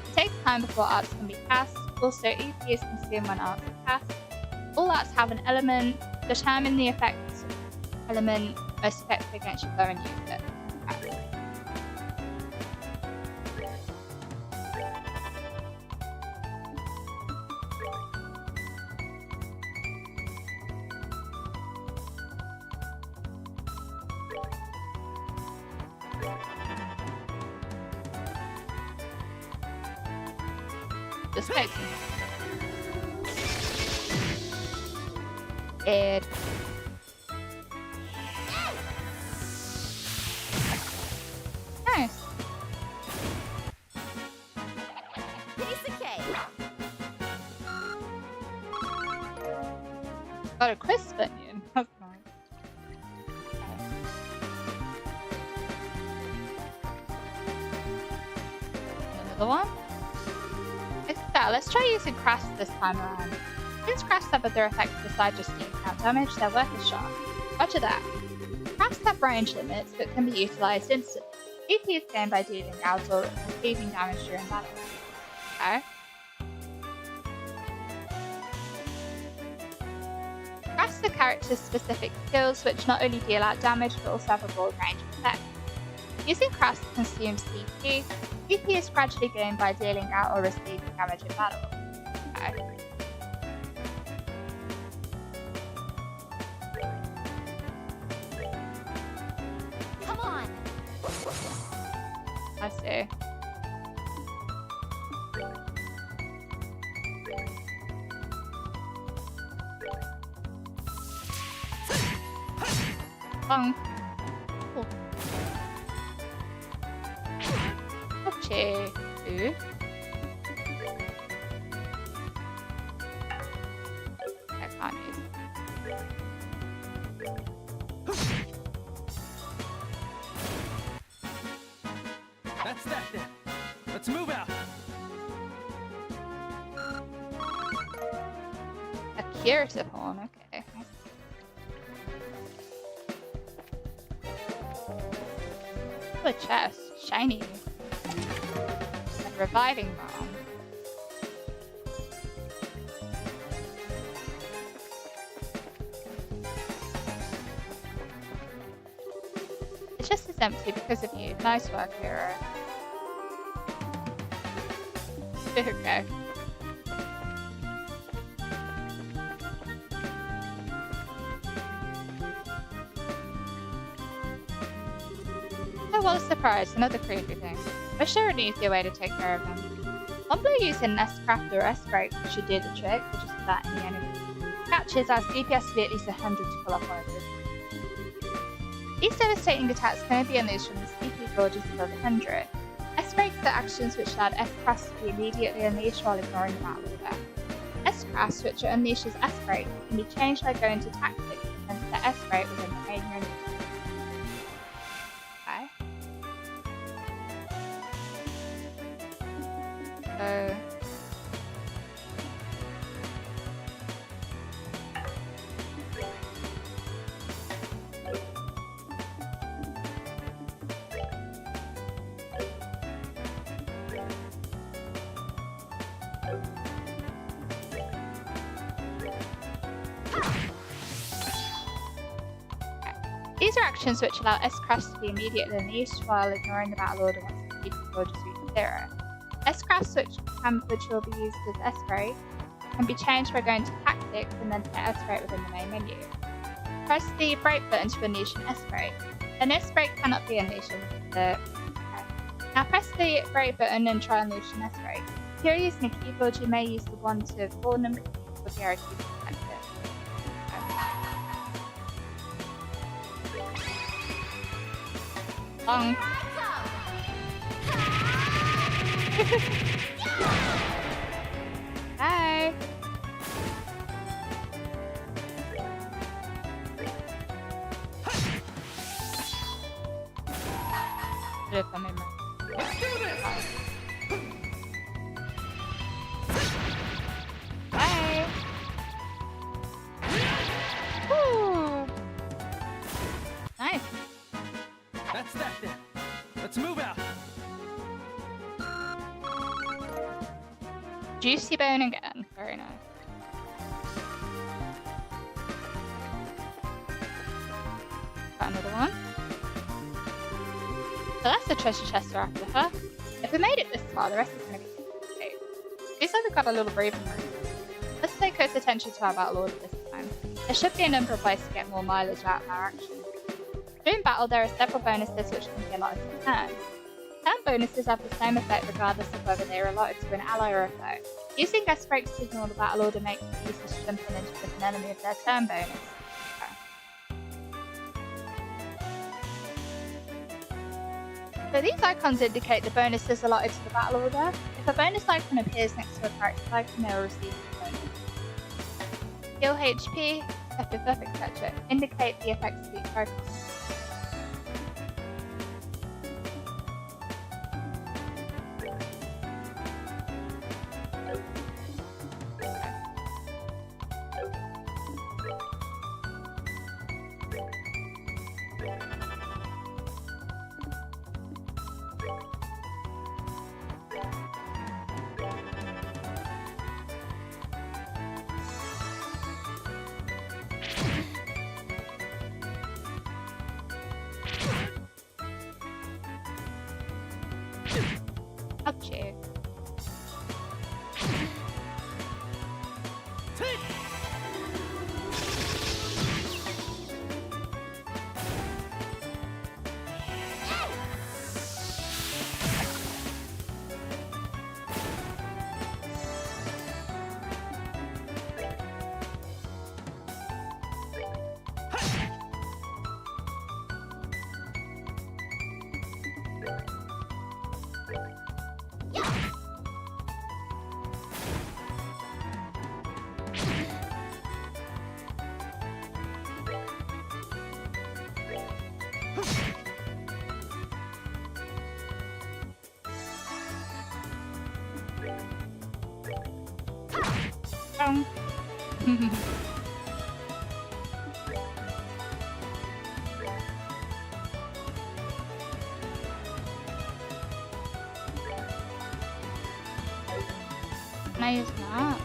It takes time before arts can be cast. Also, EP is consumed when arts are cast. All arts have an element. Determine the effect element most effective against your foe and use it. Okay. Just fix it. Nice. Piece of cake. Got a crisp onion. That's nice. Another one. Let's try using crafts this time around. Since crafts have other effects besides just dealing out damage, they're worth a shot. Roger that. Crafts have range limits, but can be utilised instantly. EP is gained by dealing out or receiving damage during battle. Okay. Crafts are character-specific skills which not only deal out damage, but also have a broad range of effects. Using crafts consumes CP. CP is gradually gained by dealing out or receiving damage in battle. Okay. Come on. I see. Cool. Okay. Ooh. I can't use it. That's that then. Let's move out. A curative horn, okay. Oh, a chest. Shiny. And reviving bomb. It's just as empty because of you. Nice work, hero. Okay. Oh, what a surprise. Another creepy thing. Wish there were an easier way to take care of them. One blow using Nest Craft or S-Break should do the trick, but just for that in the enemy. Catches our DPS to be at least 100 to pull off one of them. These devastating attacks can only be unleashed from the CP gorges above 100. S-Breaks are actions which allowed S-Crafts to be immediately unleashed while ignoring the battle order. S-Crafts, which are unleashed as S-Breaks, can be changed by going to Tactics and set S-Break within the main menu. Okay. So These are actions which allow S-Crafts to be immediately unleashed while ignoring the battle order once completed or just reach 0. S-Crafts which will be used as S-Break can be changed by going to Tactics and then to S-Break within the main menu. Press the Break button to unleash an S-Break. An S-Break cannot be unleashed with the... Now press the Break button and try and unleash an S-Break. If you're using a keyboard, you may use the 1 to 4 number key or the arrow key to select it. Long. Hi. If I'm in Let's do this! Bye. Woo. Nice. That's that then. Let's move out. Juicy bone again. Very nice. Got another one. So that's the treasure chest we're after, huh? If we made it this far, the rest is going to be okay. These have got a little breathing room. Let's pay close attention to our battle order this time. There should be a number of ways to get more mileage out of our actions. During battle, there are several bonuses which can be allotted to turns. Turn bonuses have the same effect regardless of whether they are allotted to an ally or a foe. Using S-Break to signal the battle order makes it easy to jump in and strip an enemy of their turn bonus. So these icons indicate the bonuses allotted to the battle order. If a bonus icon appears next to a character icon, they will receive the bonus. Heal HP, FFF, etc. indicate the effects of each icon. Ouchie. Can I use that?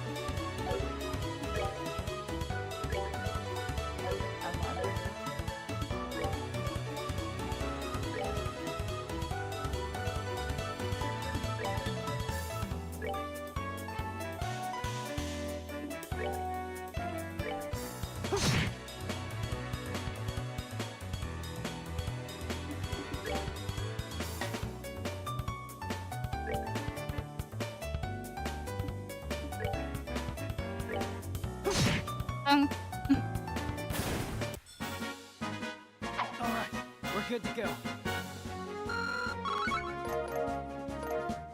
Alright, we're good to go.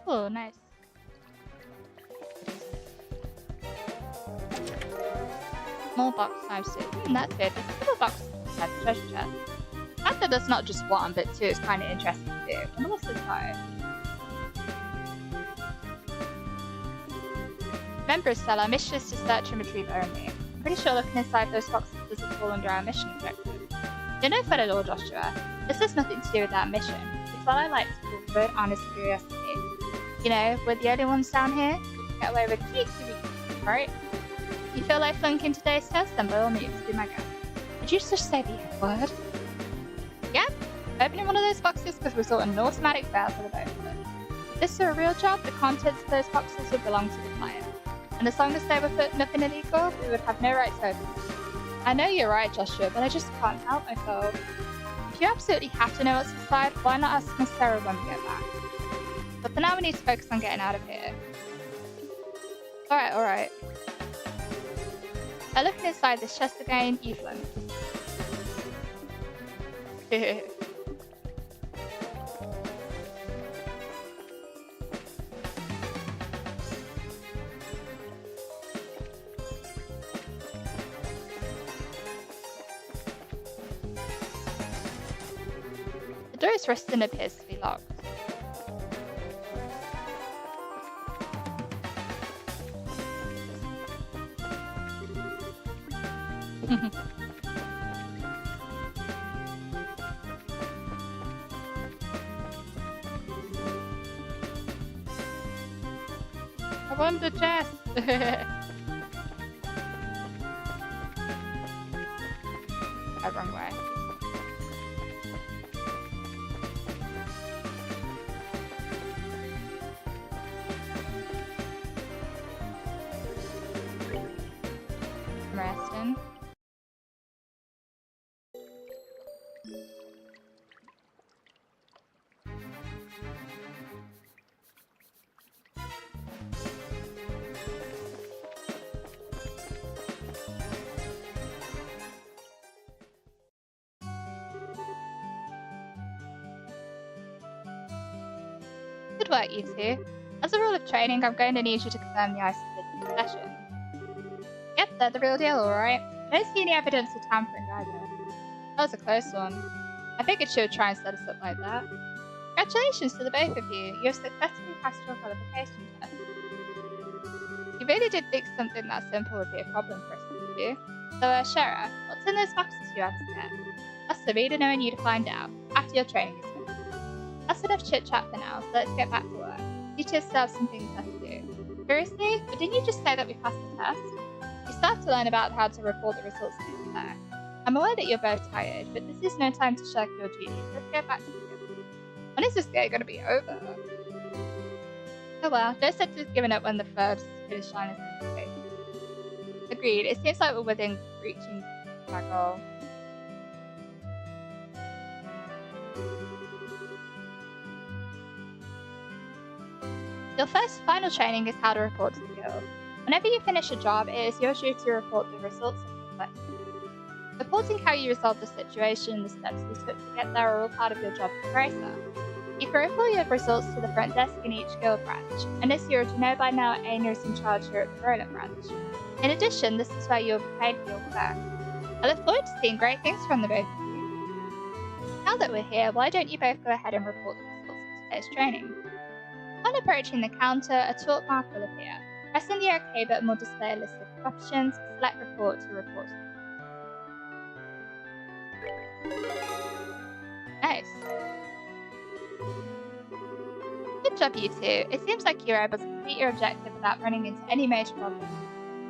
Oh, nice. Small box times 2. That's good. There's a little box inside the treasure chest. The fact that there's not just one, but two is kind of interesting too. I wonder what's inside. Remember, Stella, our mission is to search and retrieve only. I'm pretty sure looking inside those boxes doesn't fall under our mission objective. You know, fellow Lord Joshua, this has nothing to do with that mission. It's what I like to call good, honest curiosity. You know, we're the only ones down here. get away with cheeky, right? You feel like flunking today's test, then by all means, be my guest. Did you just say the F word? Yep. Opening one of those boxes could result in an automatic fail for the both of us. If this were a real job, the contents of those boxes would belong to the client. And as long as they were nothing illegal, we would have no right to open them. I know you're right, Joshua, but I just can't help myself. If you absolutely have to know what's inside, why not ask Miss Sarah when we get back? But for now, we need to focus on getting out of here. Alright. By looking inside this chest again, you flunk. The door's resting appears to be locked. I won the chest! Wrong way. I'm resting. Good work, you two. As a rule of training, I'm going to need you to confirm the isolated session. Yep, they're the real deal, alright. I don't see any evidence of tampering either. That was a close one. I figured she would try and set us up like that. Congratulations to the both of you. You have successfully passed your qualification test. You really did think something that simple would be a problem for us to do. So, Shara, what's in those boxes you have to get? That's the reader knowing you to find out, after your training is finished. That's enough chit-chat for now, so let's get back to work. You two still have some things left to do. Seriously? But didn't you just say that we passed the test? You still have to learn about how to report the results to the clerk. I'm aware that you're both tired, but this is no time to shirk your duties. Let's get back to it. When is this day going to be over? Oh well, no sense in giving up when the first finish line is in the face. Agreed, it seems like we're within reaching our goal. Your first final training is how to report to the guild. Whenever you finish a job, it is your duty to report the results of the quest. Reporting how you resolved the situation and the steps you took to get there are all part of your job as a racer. You can report your results to the front desk in each guild branch, and as you already know by now, Aina is in charge here at the Roland branch. In addition, this is where you'll be paid for your work. I look forward to seeing great things from the both of you. Now that we're here, why don't you both go ahead and report the results of today's training? Upon approaching the counter, a talk mark will appear. Pressing the OK button will display a list of options. Select report to report. Nice. Good job, you two. It seems like you were able to complete your objective without running into any major problems.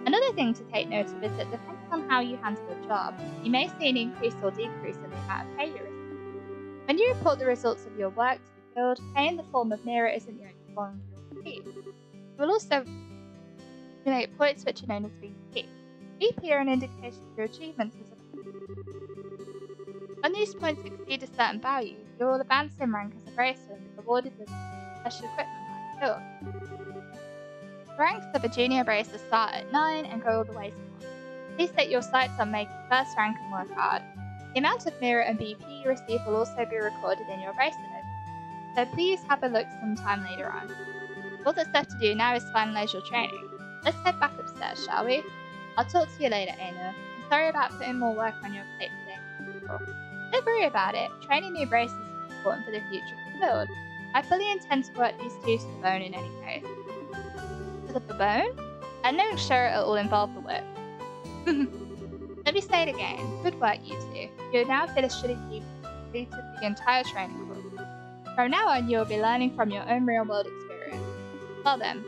Another thing to take note of is that depending on how you handle the job, you may see an increase or decrease in the amount of pay you receive. When you report the results of your work to the guild, pay in the form of Mira isn't the only form you'll receive. You will also accumulate points which are known as VP. VP are an indication of your achievements as a When these points exceed a certain value, you will advance in rank as a racer and be rewarded with special equipment by the guild. The ranks of a junior racer start at 9 and go all the way to 1. Please set your sights on making first rank and work hard. The amount of Mira and BP you receive will also be recorded in your racer notes, so please have a look sometime later on. All that's left to do now is finalise your training. Let's head back upstairs, shall we? I'll talk to you later, Aina. I'm sorry about putting more work on your plate today. Don't worry about it. Training new racers is important for the future of the guild. I fully intend to work these two to the bone in any case. To the bone? I'm not sure it will involve the whip. Let me say it again. Good work, you two. You are now officially completed the entire training course. From now on, you will be learning from your own real-world experience. Well then,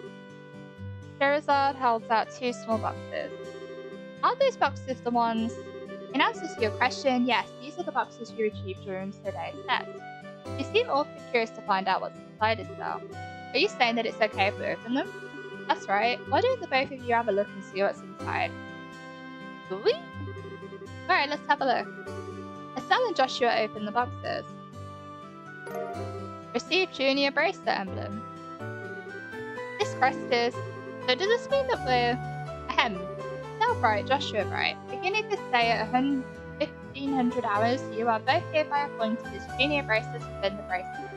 Sherazade holds out 2 small boxes. Are those boxes the ones? In answer to your question, yes, these are the boxes you retrieved during today's test. You seem awfully curious to find out what's inside as well. Are you saying that it's okay if we open them? That's right. Why don't the both of you have a look and see what's inside? Will we? Alright, let's have a look. Estelle and Joshua open the boxes. Receive Junior Bracelet Emblem. This crest is... So does this mean that we're... Estelle Bright, Joshua Bright. Beginning this day at 1500 hours, you are both hereby appointed as Junior Bracers within the Bracelet.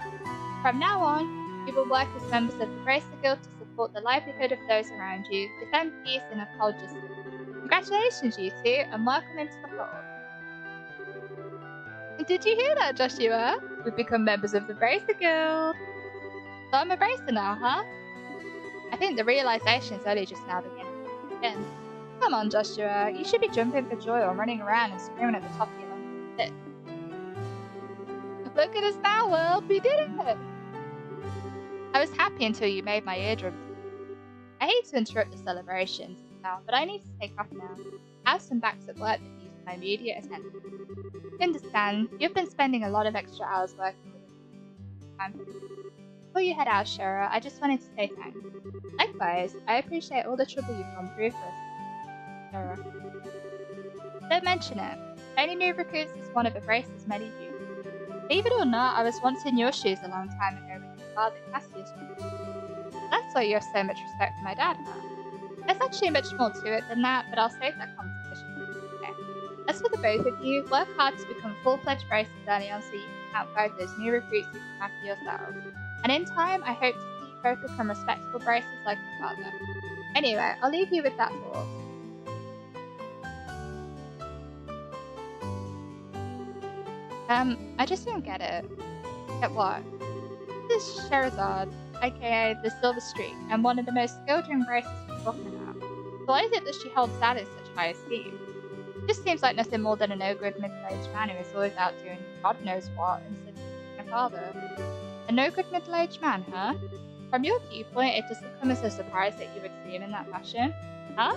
From now on, you will work as members of the Bracelet Guild to support the livelihood of those around you, defend peace and uphold justice. Congratulations, you two, and welcome into the fold. Did you hear that, Joshua? We've become members of the Bracer Guild. So I'm a bracer now, huh? I think the realization's only just now beginning. Come on, Joshua. You should be jumping for joy or running around and screaming at the top of your lungs. Look at us now, world. We did it! I was happy until you made my eardrums. I hate to interrupt the celebrations now, but I need to take off now. I have some backs at work that needs my immediate attention. I understand, you've been spending a lot of extra hours working with me. Before you head out, Shara, I just wanted to say thanks. Likewise, I appreciate all the trouble you've gone through for us, Shara. Don't mention it. Training new recruits is one of the Bracer's many duties. Believe it or not, I was once in your shoes a long time ago with your father, Cassius. That's why you have so much respect for my dad, huh? There's actually much more to it than that, but I'll save that conversation for today. As for the both of you, work hard to become full-fledged bracers early on so you can outguide those new recruits you can have for yourselves. And in time, I hope to see you both become respectable bracers like your father. Anyway, I'll leave you with that thought. I just don't get it. Get what? This is Sherazade, aka the Silver Streak, and one of the most skilled young bracers we're talking about. So why is it that she holds that in such high esteem? This seems like nothing more than a no-good middle-aged man who is always out doing God knows what instead of my father. A no-good middle-aged man, huh? From your viewpoint, it doesn't come as a surprise that you would see him in that fashion. Huh?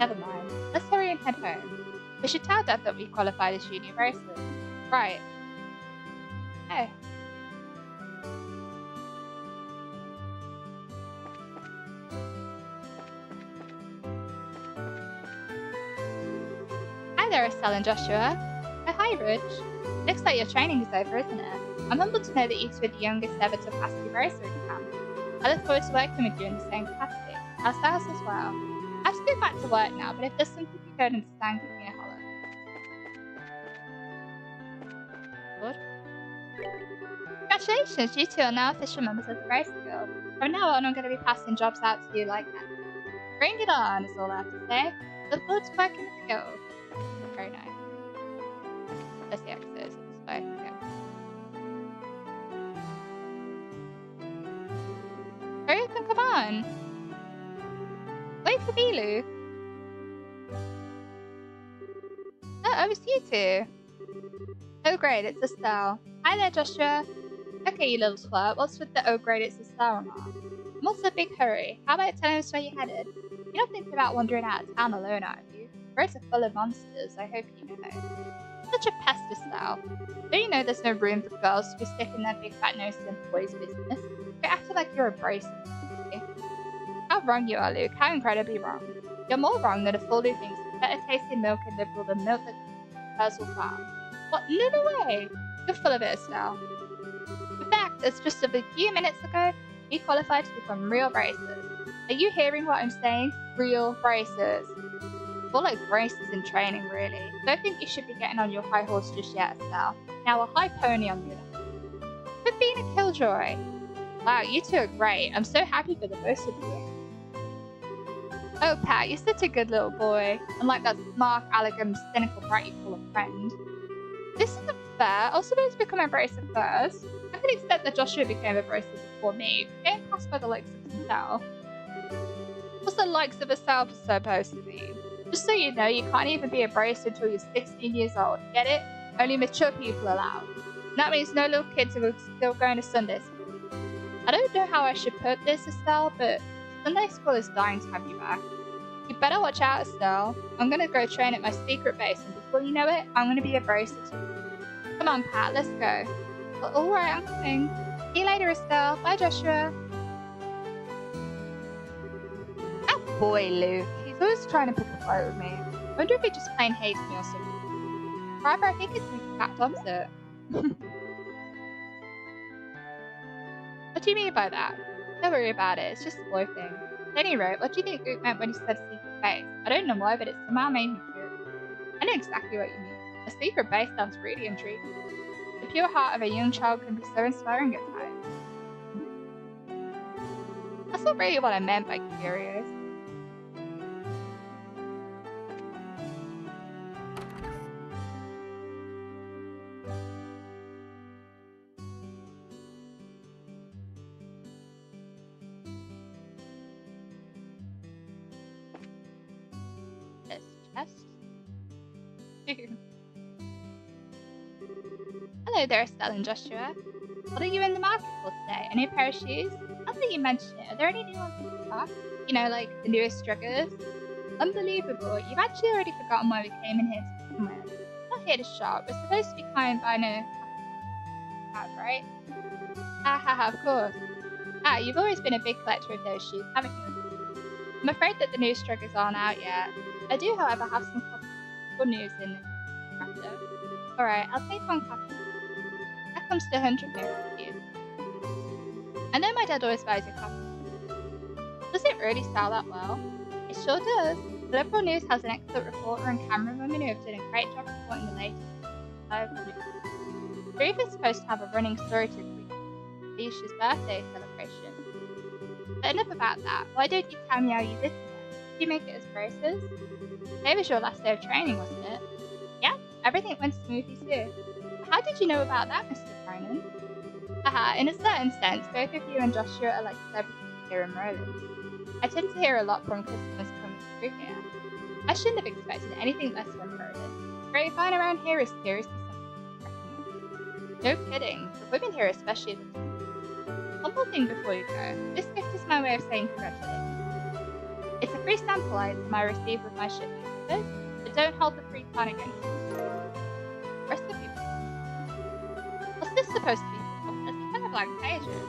Never mind. Let's hurry and head home. We should tell Dad that we qualified as junior bracers. Right. Hey. Hi there, Estelle and Joshua. Oh, hi, Ridge. Looks like your training is over, isn't it? I'm humbled to know that you two are the youngest ever to pass the bracer exam. I look forward to working with you in the same capacity. Ourselves as well. I have to go back to work now, but if there's something you don't understand, give me a holler. Good. Congratulations, you two are now official members of the Bracer Guild. From now on, I'm going to be passing jobs out to you like that. Bring it on, is all I have to say. Look forward to working with the guild. Very nice. There's the exit, this way. Yeah. Hurry up and come on. Wait for me, Luke. Oh, it's you two. Oh great, it's Estelle. Hi there, Joshua. Okay, you little twerp, what's with the oh great, it's Estelle remark? I'm also in a big hurry. How about telling us where you're headed? You're not thinking about wandering out of town alone, are you? Roads are full of monsters, I hope you know. Such a pest, Estelle. Don't you know there's no room for girls to be sticking their big fat noses in boys' business? You're acting like you're a bracer. How wrong you are, Luke. How incredibly wrong. You're more wrong than a fool who thinks better tasting milk and liberal than milk that Percival Farm. What? No way! You're full of it, Estelle. In fact, it's just a few minutes ago, we qualified to become real bracers. Are you hearing what I'm saying? Real bracers. More like braces in training, really. Don't think you should be getting on your high horse just yet, Estelle. Now a high pony on the other hand. For being a killjoy. Wow, you two are great. I'm so happy for the both of you. Oh, Pat, you're such a good little boy. Unlike that smart, elegant, cynical brat you call a friend. This isn't fair. I was supposed to become a bracer first. I can accept that Joshua became a bracer before me, but getting passed by the likes of himself. What's the likes of Estelle supposed to be? Just so you know, you can't even be a bracer until you're 16 years old. Get it? Only mature people allowed. And that means no little kids are still going to Sunday school. I don't know how I should put this, Estelle, but Sunday school is dying to have you back. You better watch out, Estelle. I'm gonna go train at my secret base, and before you know it, I'm gonna be a bracer too. Come on, Pat, let's go. Well, alright, I'm coming. See you later, Estelle. Bye, Joshua. That boy, Luke. He's always trying to pick a fight with me. I wonder if he just plain hates me or something. However, I think it's the exact opposite. What do you mean by that? Don't worry about it, it's just a boy thing. At any rate, what do you think Luke meant when he said secret base? I don't know why, but it somehow made me curious. I know exactly what you mean. A secret base sounds really intriguing. The pure heart of a young child can be so inspiring at times. That's not really what I meant by curious. This chest. Hello there, Estelle and Joshua. What are you in the market for today? A new pair of shoes? Now that you mention it, are there any new ones in stock? You know, like the newest struggers? Unbelievable, you've actually already forgotten why we came in here to begin with. We're not here to shop, we're supposed to be kind by no card, right? Of course. You've always been a big collector of those shoes, haven't you? I'm afraid that the new struggers aren't out yet. I do, however, have some good news in this matter. Alright, I'll take one copy. That comes to 100 you. I know my dad always buys a copy. Does it really sell that well? It sure does. The Liverpool News has an excellent reporter and camerawoman who have done a great job reporting the latest live news. They're even supposed to have a running story to Alicia's birthday celebration. But enough about that. Why don't you tell me how you did today? Did you make it as braces? Today was your last day of training, wasn't it? Yeah, everything went smoothly too. How did you know about that, Mr. Cronin? In a certain sense, both of you and Joshua are like celebrities here in Merlin. I tend to hear a lot from customers coming through here. I shouldn't have expected anything less from Merlin. The grapevine around here is seriously something. No kidding, the women here especially. One more thing before you go. This gift is my way of saying congratulations. It's a free sample item I received with my shipment, but don't hold the free plan against me. Recipe. What's this supposed to be? It's a kind of blank pages.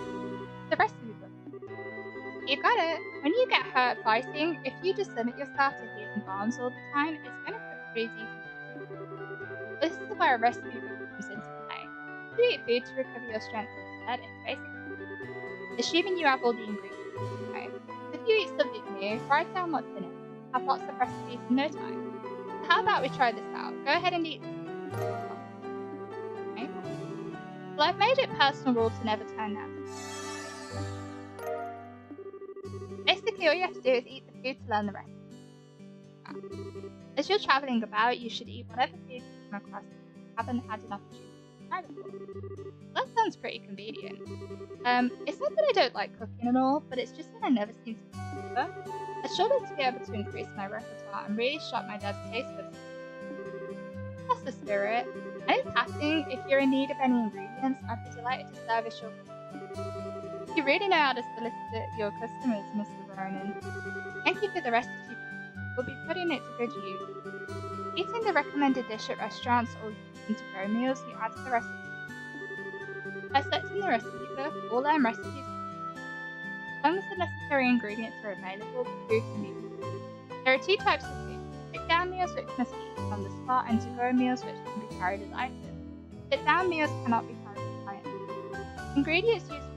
The recipe book. You got it. When you get hurt fighting, if you just limit yourself to healing bombs all the time, it's gonna get pretty deep. This is where a recipe book comes into play. You eat food to recover your strength instead, it's basically. Assuming you have all the ingredients, okay? If you eat something new, write down what's in it. Have lots of recipes in no time. So how about we try this out? Go ahead and eat this. Okay? Well, I've made it personal rule to never turn down. Basically, all you have to do is eat the food to learn the recipe. As you're traveling about, you should eat whatever food you come across if you haven't had an opportunity to try before. That sounds pretty convenient. It's not that I don't like cooking and all, but it's just that I never seem to remember. I'd sure like to be able to increase my repertoire and really shock my dad's taste buds. That's the spirit. And in passing, if you're in need of any ingredients, I'd be delighted to service your customers. You really know how to solicit your customers, Mr. Ronan. Thank you for the recipe. We'll be putting it to good use. Eating the recommended dish at restaurants or using to-go meals, you add to the recipe. By selecting the recipe book, all learn recipes. As long as the necessary ingredients are available, food can be used. There are two types of food: sit-down meals which must be eaten on the spot, and to-go meals which can be carried as items. Sit-down meals cannot be carried as items. Ingredients used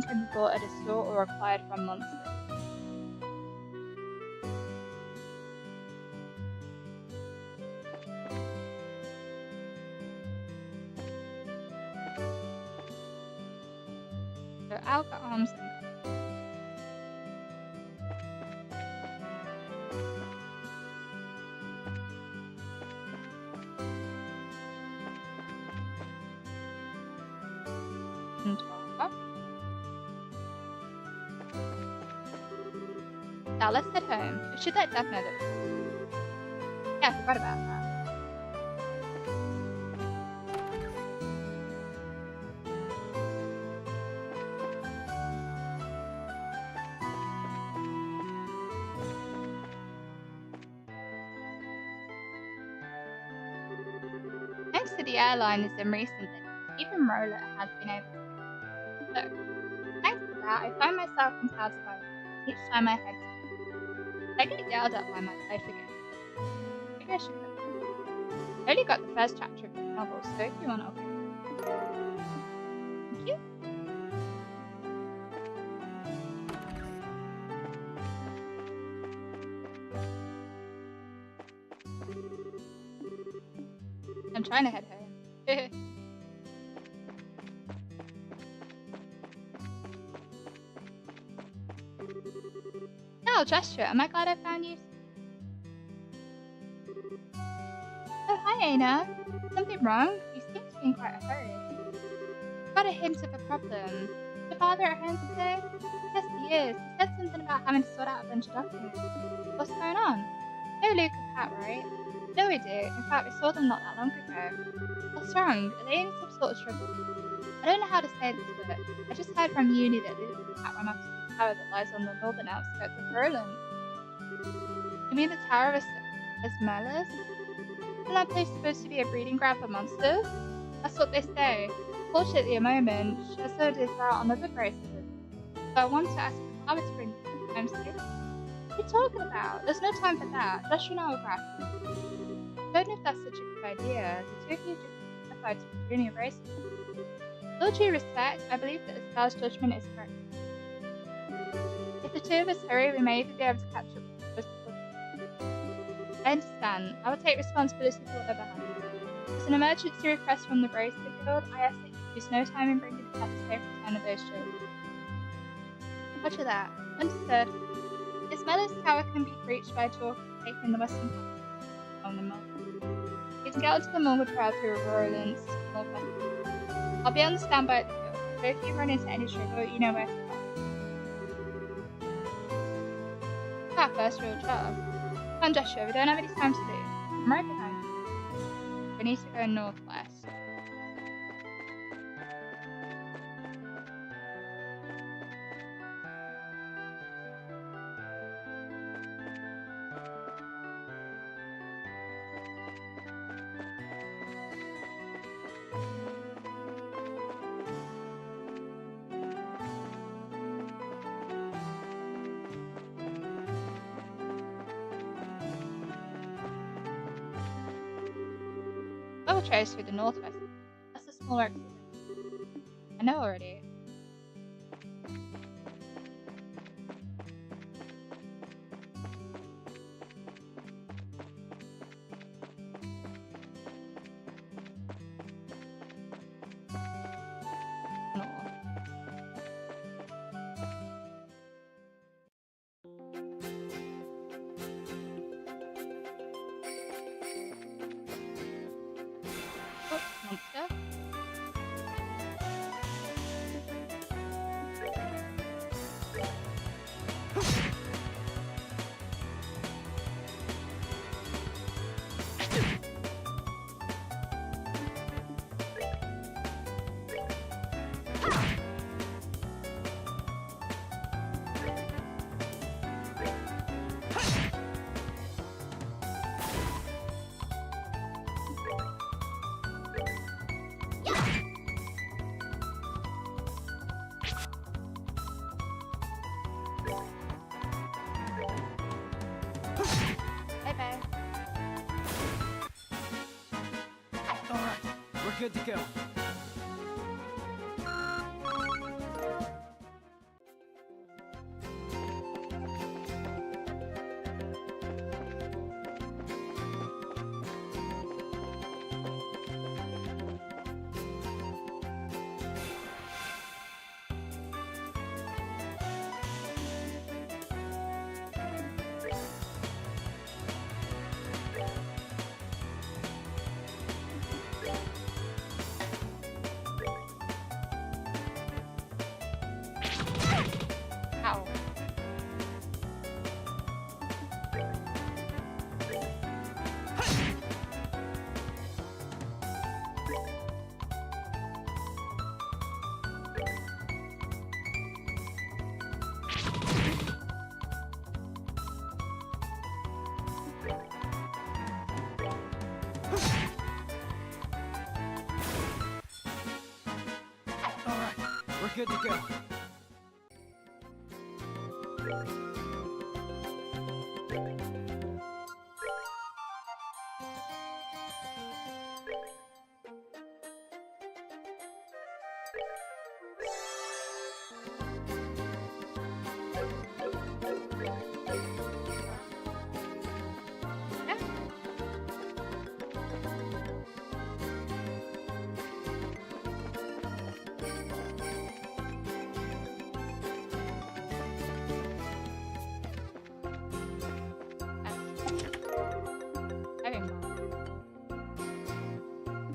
can be bought at a store or acquired from monsters. So Alka arms and now let's head home. We should let Dad know that. Yeah, I forgot about that. to the airlineism recently, even Roller has been able to. So, thanks to that, I find myself compelled to buy one each time I head to. I get yelled at by my life again. Maybe I should go. I only got the first chapter of the novel, so if you want to open it. Thank you. I'm trying to head home. Oh, Joshua, am I glad I found you? Oh, hi, Aina. Something wrong? You seem to be in quite a hurry. Got a hint of a problem. Is your father at home today? Yes, he is. He said something about having to sort out a bunch of documents. What's going on? No Luke and Pat, right? No, we do. In fact, we saw them not that long ago. What's wrong? Are they in some sort of trouble? I don't know how to say this, but I just heard from uni that Luke and Pat ran off to the tower that lies on the northern outskirts of Berlin. You mean the Tower of Esmeralda? Isn't that place supposed to be a breeding ground for monsters? That's what they say. Fortunately, at the moment, Shazod is out on other races. So I want to ask the father to bring you home safe. What are you talking about? There's no time for that. Joshua and I will grab you. I don't know if that's such a good idea. The two of you just qualified to be junior racers. With all due respect, I believe that Estelle's judgment is correct. If the two of us hurry, we may even be able to catch up with us before. I understand. I will take responsibility for whatever happens. As an emergency request from the Bracer Guild, I ask that you use no time in bringing the safe return of those children. Roger that. Understood. Ismela's tower can be breached by a door taking the western part of the mall. You can get onto the Mulwood Trail through Aurora Lands northwest. I'll be on the standby at the field, so if you run into any trouble, you know where to go. Our first real job. Come on, Joshua, we don't have any time to lose. I'm right behind you. We need to go northwest. Double trace through the northwest. That's a small exit. I know already. Monster. Bye-bye. Alright, we're good to go. good to go.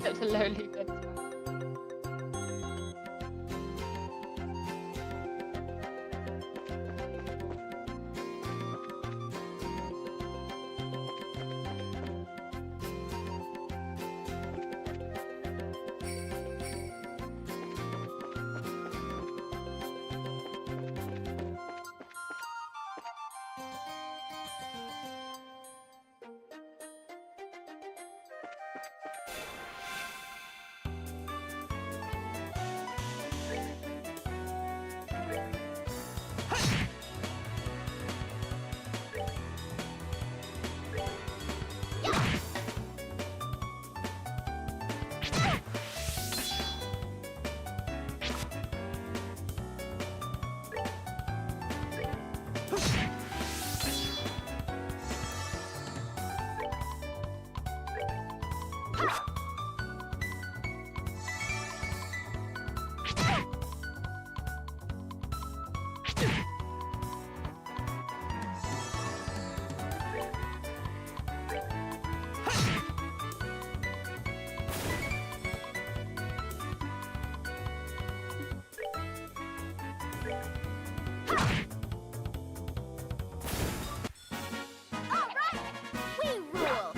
Such a lowly good time. All right, we rule.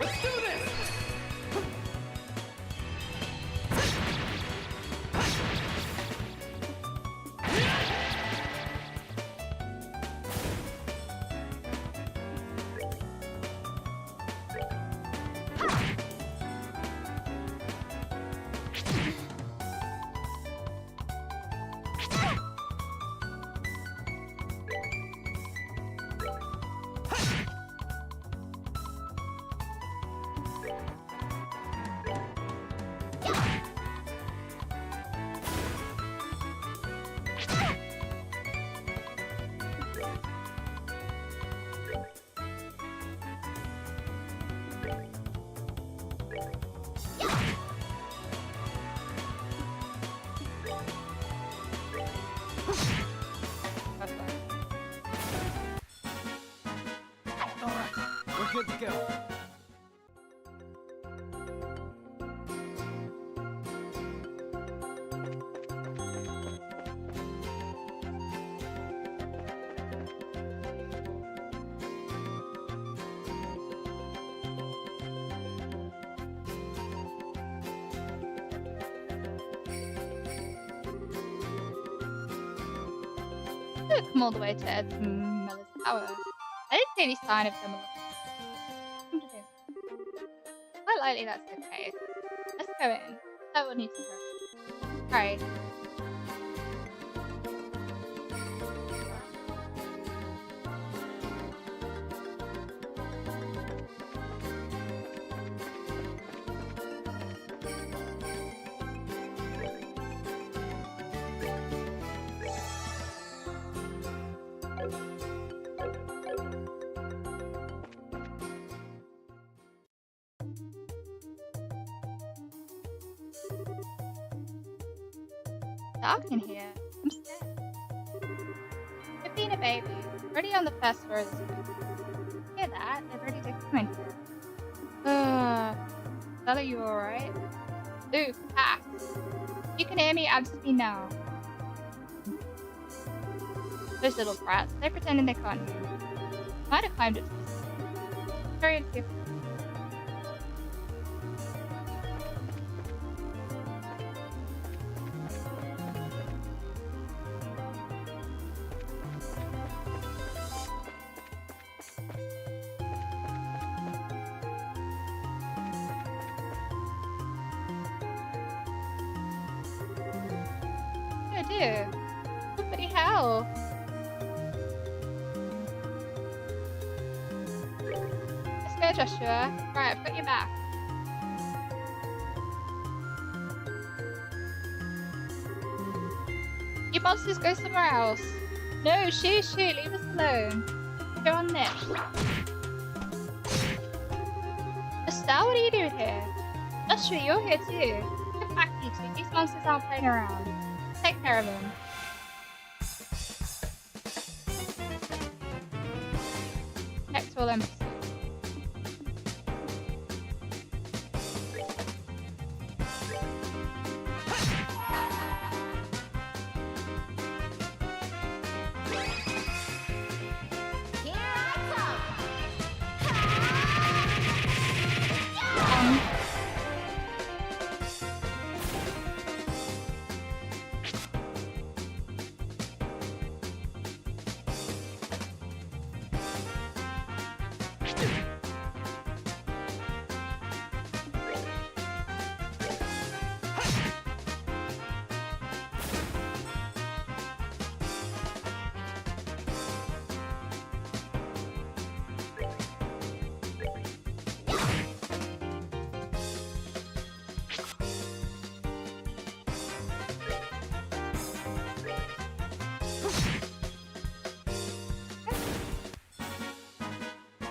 Let's do this! All right, we're good to go. Come all the way to Ed Miller's Tower. I didn't see any sign of them. Quite likely that's the case. Let's go in. That one needs to go. Alright. Dark in here. I'm scared. I've been a baby. Already on the first floor of this building. Hear that? They're ready to come in here. Stella, you alright? Luke, Pax. You can hear me, answer me now. Those little brats, they're pretending they can't hear me. Might have climbed it. Very into. Oh dear. Bloody hell. Let's go, Joshua. Right, I've got your back. You monsters, go somewhere else. No, shoot, leave us alone. Go on this. Estelle, what are you doing here? Joshua, you're here too. Get back, you two. These monsters aren't playing around. Take care of them. Next to all them. Here I come.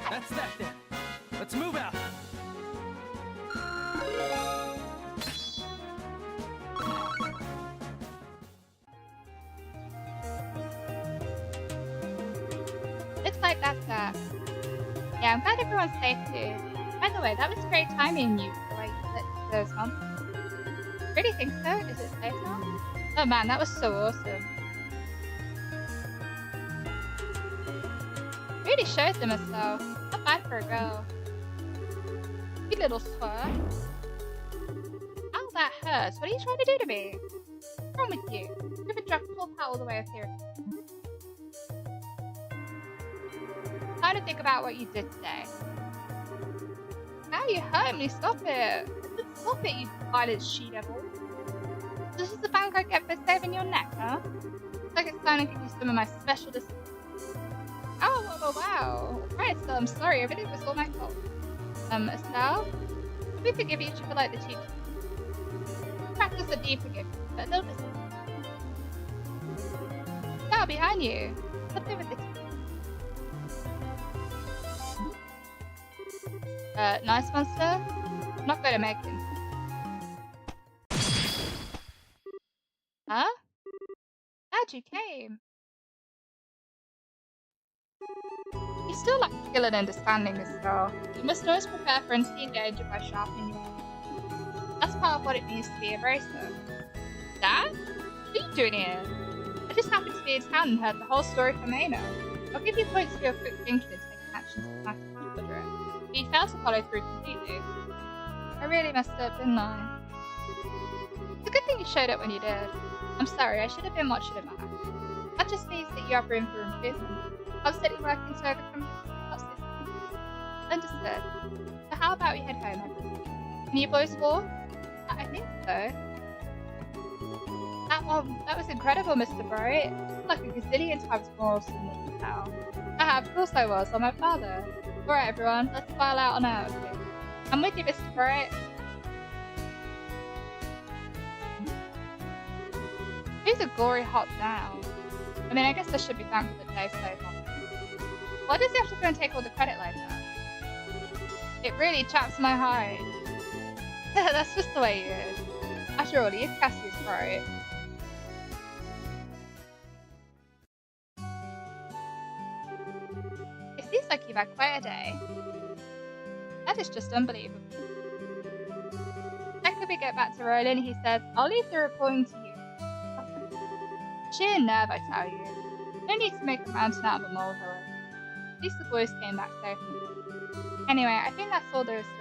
That's that then. Let's move out. Looks like that's that. Yeah, I'm glad everyone's safe too. By the way, that was great timing you the way you lit those monsters. Really think so? Is it safe now? Oh man, that was so awesome. Really showed them herself. Not bad for a girl. You little squirt. Ow, that hurts. What are you trying to do to me? What's wrong with you? You haven't dropped full power all the way up here. Time to think about what you did today. Ow, you hurt me. Stop it. Stop it, you violent she-devil. This is the bank I get for saving your neck, huh? Looks like it's time to give you some of my special discipline. Oh, wow. Right, Estelle, I'm sorry. Everything was all my fault. Estelle? We forgive each other like the teacher. Practice a deep forgiveness, but a little bit. Now, behind you. Something with the nice monster? I'm not going to make it. Huh? Glad you came. You still lack skill and understanding, Estelle. You must always prepare for unseen danger by sharpening your weapon. That's part of what it means to be a bracer. Dad? What are you doing here? I just happened to be in town and heard the whole story from Aino. I'll give you points for your quick thinking and taking actions to smash the children. But you failed to follow through completely. I really messed up, didn't I? It's a good thing you showed up when you did. I'm sorry, I should have been much of back. That just means that you have room for improvement. I'll steady working to overcome obstacles. Understood. So how about we head home, everyone? Can you boys walk? I think so. That was incredible, Mr. Bright. Like a gazillion times more awesome than now. Of course I was, I'm my father. Alright everyone, let's file out on out. I'm with you, Mr. Bright. Who's a gory hot now? I mean, I guess I should be thankful that Dave saved on. Why does he have to go and take all the credit like that? It really chaps my hide. That's just the way he is. After all, he is Cassius Bright. It seems like you've had quite a day. That is just unbelievable. Second we get back to Roland, he says, I'll leave the reporting to you. Sheer nerve, I tell you. No need to make a mountain out of a molehill. At least the boys came back safely. Anyway, I think that's all there is to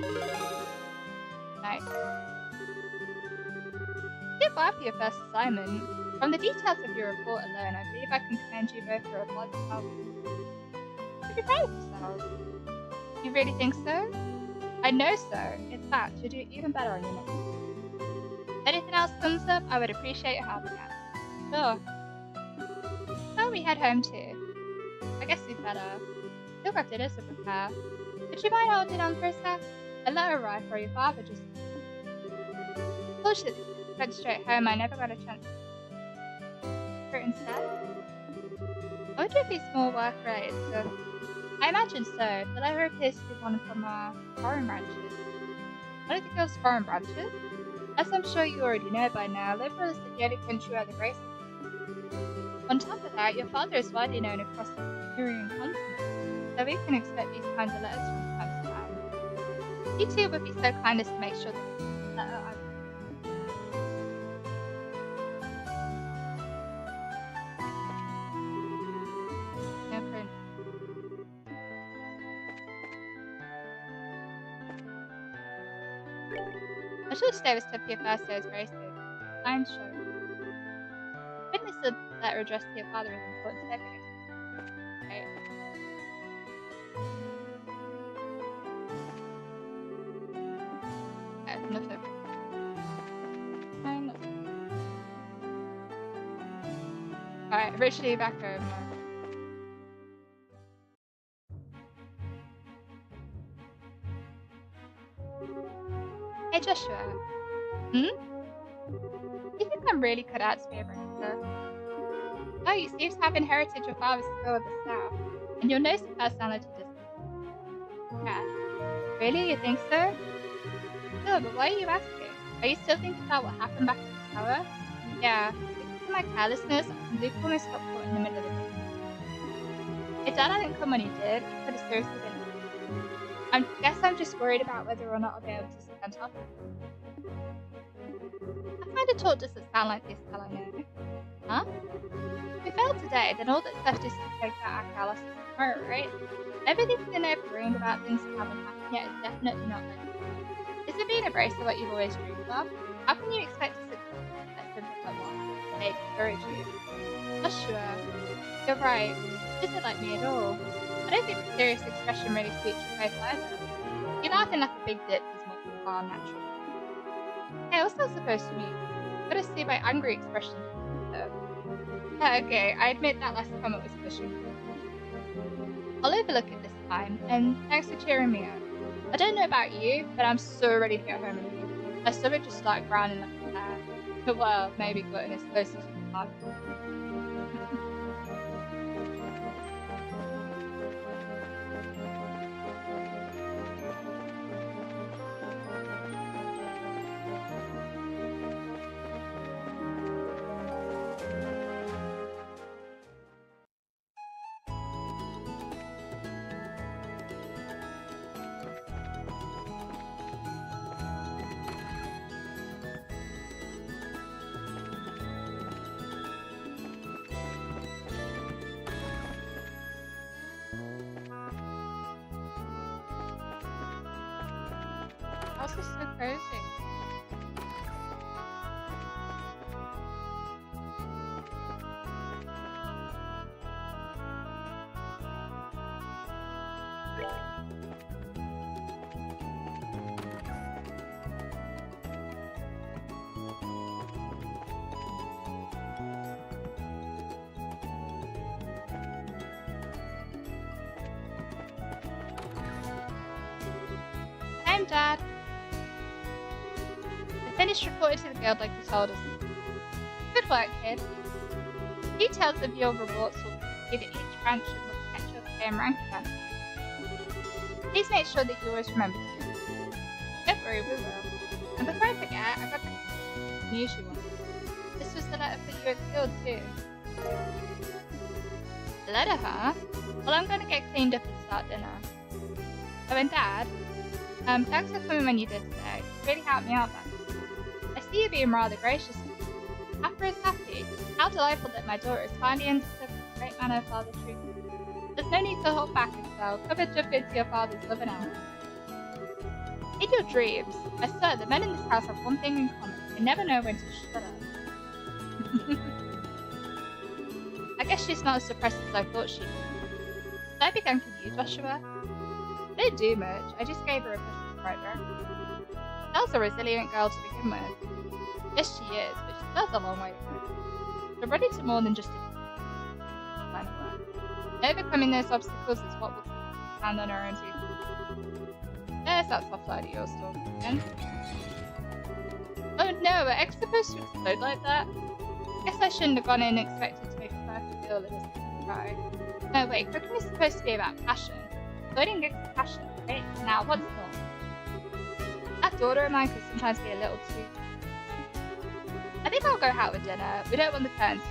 remember. Nice. You did well for your first assignment. From the details of your report alone, I believe I can commend you both for a blood help. You should be proud of yourselves. You really think so? I know so. In fact, you'll do even better on your next one. If anything else comes up, I would appreciate your help again. Sure. So we head home too. I guess we'd better. Still got dinners to prepare. Would you mind holding on for a sec? A letter arrived for your father just... Bullshit. Went straight home. I never got a chance for it instead. I wonder if it's more work related stuff. I imagine so. The letter appears to be one from foreign branches. One of the girls' foreign branches? As I'm sure you already know by now, Liberal is the only country where the grace. On top of that, your father is widely known across the Syrian continent, so we can expect these kinds of letters from time to time. You two would be so kind as to make sure that the letter no print. I should have stayed with stuff for your first day was very soon. I'm sure. Witness the letter addressed to your father is an important step in it. Right. Nothing. Alright, originally back home. Hey Joshua. You think I'm really cut out to be a barista? Oh, you seem to have inherited your father's skill of the staff, and your nose and personality doesn't. Yeah. Really? You think so? No, but why are you asking? Are you still thinking about what happened back at the tower? Yeah. Because of my carelessness, Luke almost got caught in the middle of the day. If Dad hadn't come when he did, it could have seriously been. I guess I'm just worried about whether or not I'll be able to stay on top of it. That kind of talk doesn't sound like this, tell I know. Huh? If we fail today, then all that's left is to take out our carelessness tomorrow, right? Everything's been worrying about things that haven't happened yet is definitely not ready. Isn't being a bracer what you've always dreamed of? How can you expect to succeed at something like what? They encourage you. Joshua, you're right. It isn't like me at all. I don't think the serious expression really suits your face either. You're laughing like a big dip is more far natural. Hey, what's that supposed to mean? Gotta see my angry expression. Okay, I admit that last comment was pushing. I'll overlook it this time, and thanks for cheering me up. I don't know about you, but I'm so ready to get home and leave. My stomach just started growling like a bear. Well, maybe glutton is closest to the heart. This is so crazy. I'm Dad. Finished reporting to the guild like you told us. Good work, kid. Details of your rewards will be to each branch and will catch your pay and rank event. Please make sure that you always remember to. Don't worry, we will. And before I forget, I got the news you wanted. This was the letter for you at the guild too. The letter, huh? Well, I'm gonna get cleaned up and start dinner. Oh, and Dad, thanks for coming when you did today. You really helped me out then. I see you being rather gracious. Papa is happy. How delightful that my daughter has finally understood the great manner, Father True. There's no need to hold back, Estelle. Come and jump into your father's love now. In your dreams, I swear the men in this house have one thing in common. They never know when to shut up. I guess she's not as suppressed as I thought she was. Did I be thanking you, Joshua? I didn't do much. I just gave her a push right back. Estelle's a resilient girl to begin with. Yes, she is, but she does a long way. We're ready to more than just a line of work. Overcoming those obstacles is what will stand on our own two. There's that soft side of your story again. Oh no, are eggs supposed to explode like that? Guess I shouldn't have gone in expecting to make a perfect meal and just try. No, wait, cooking is supposed to be about passion. Exploding eggs is passion, right? Now, what's more? That daughter of mine could sometimes be a little too... I think I'll go out with dinner. We don't want the curtains.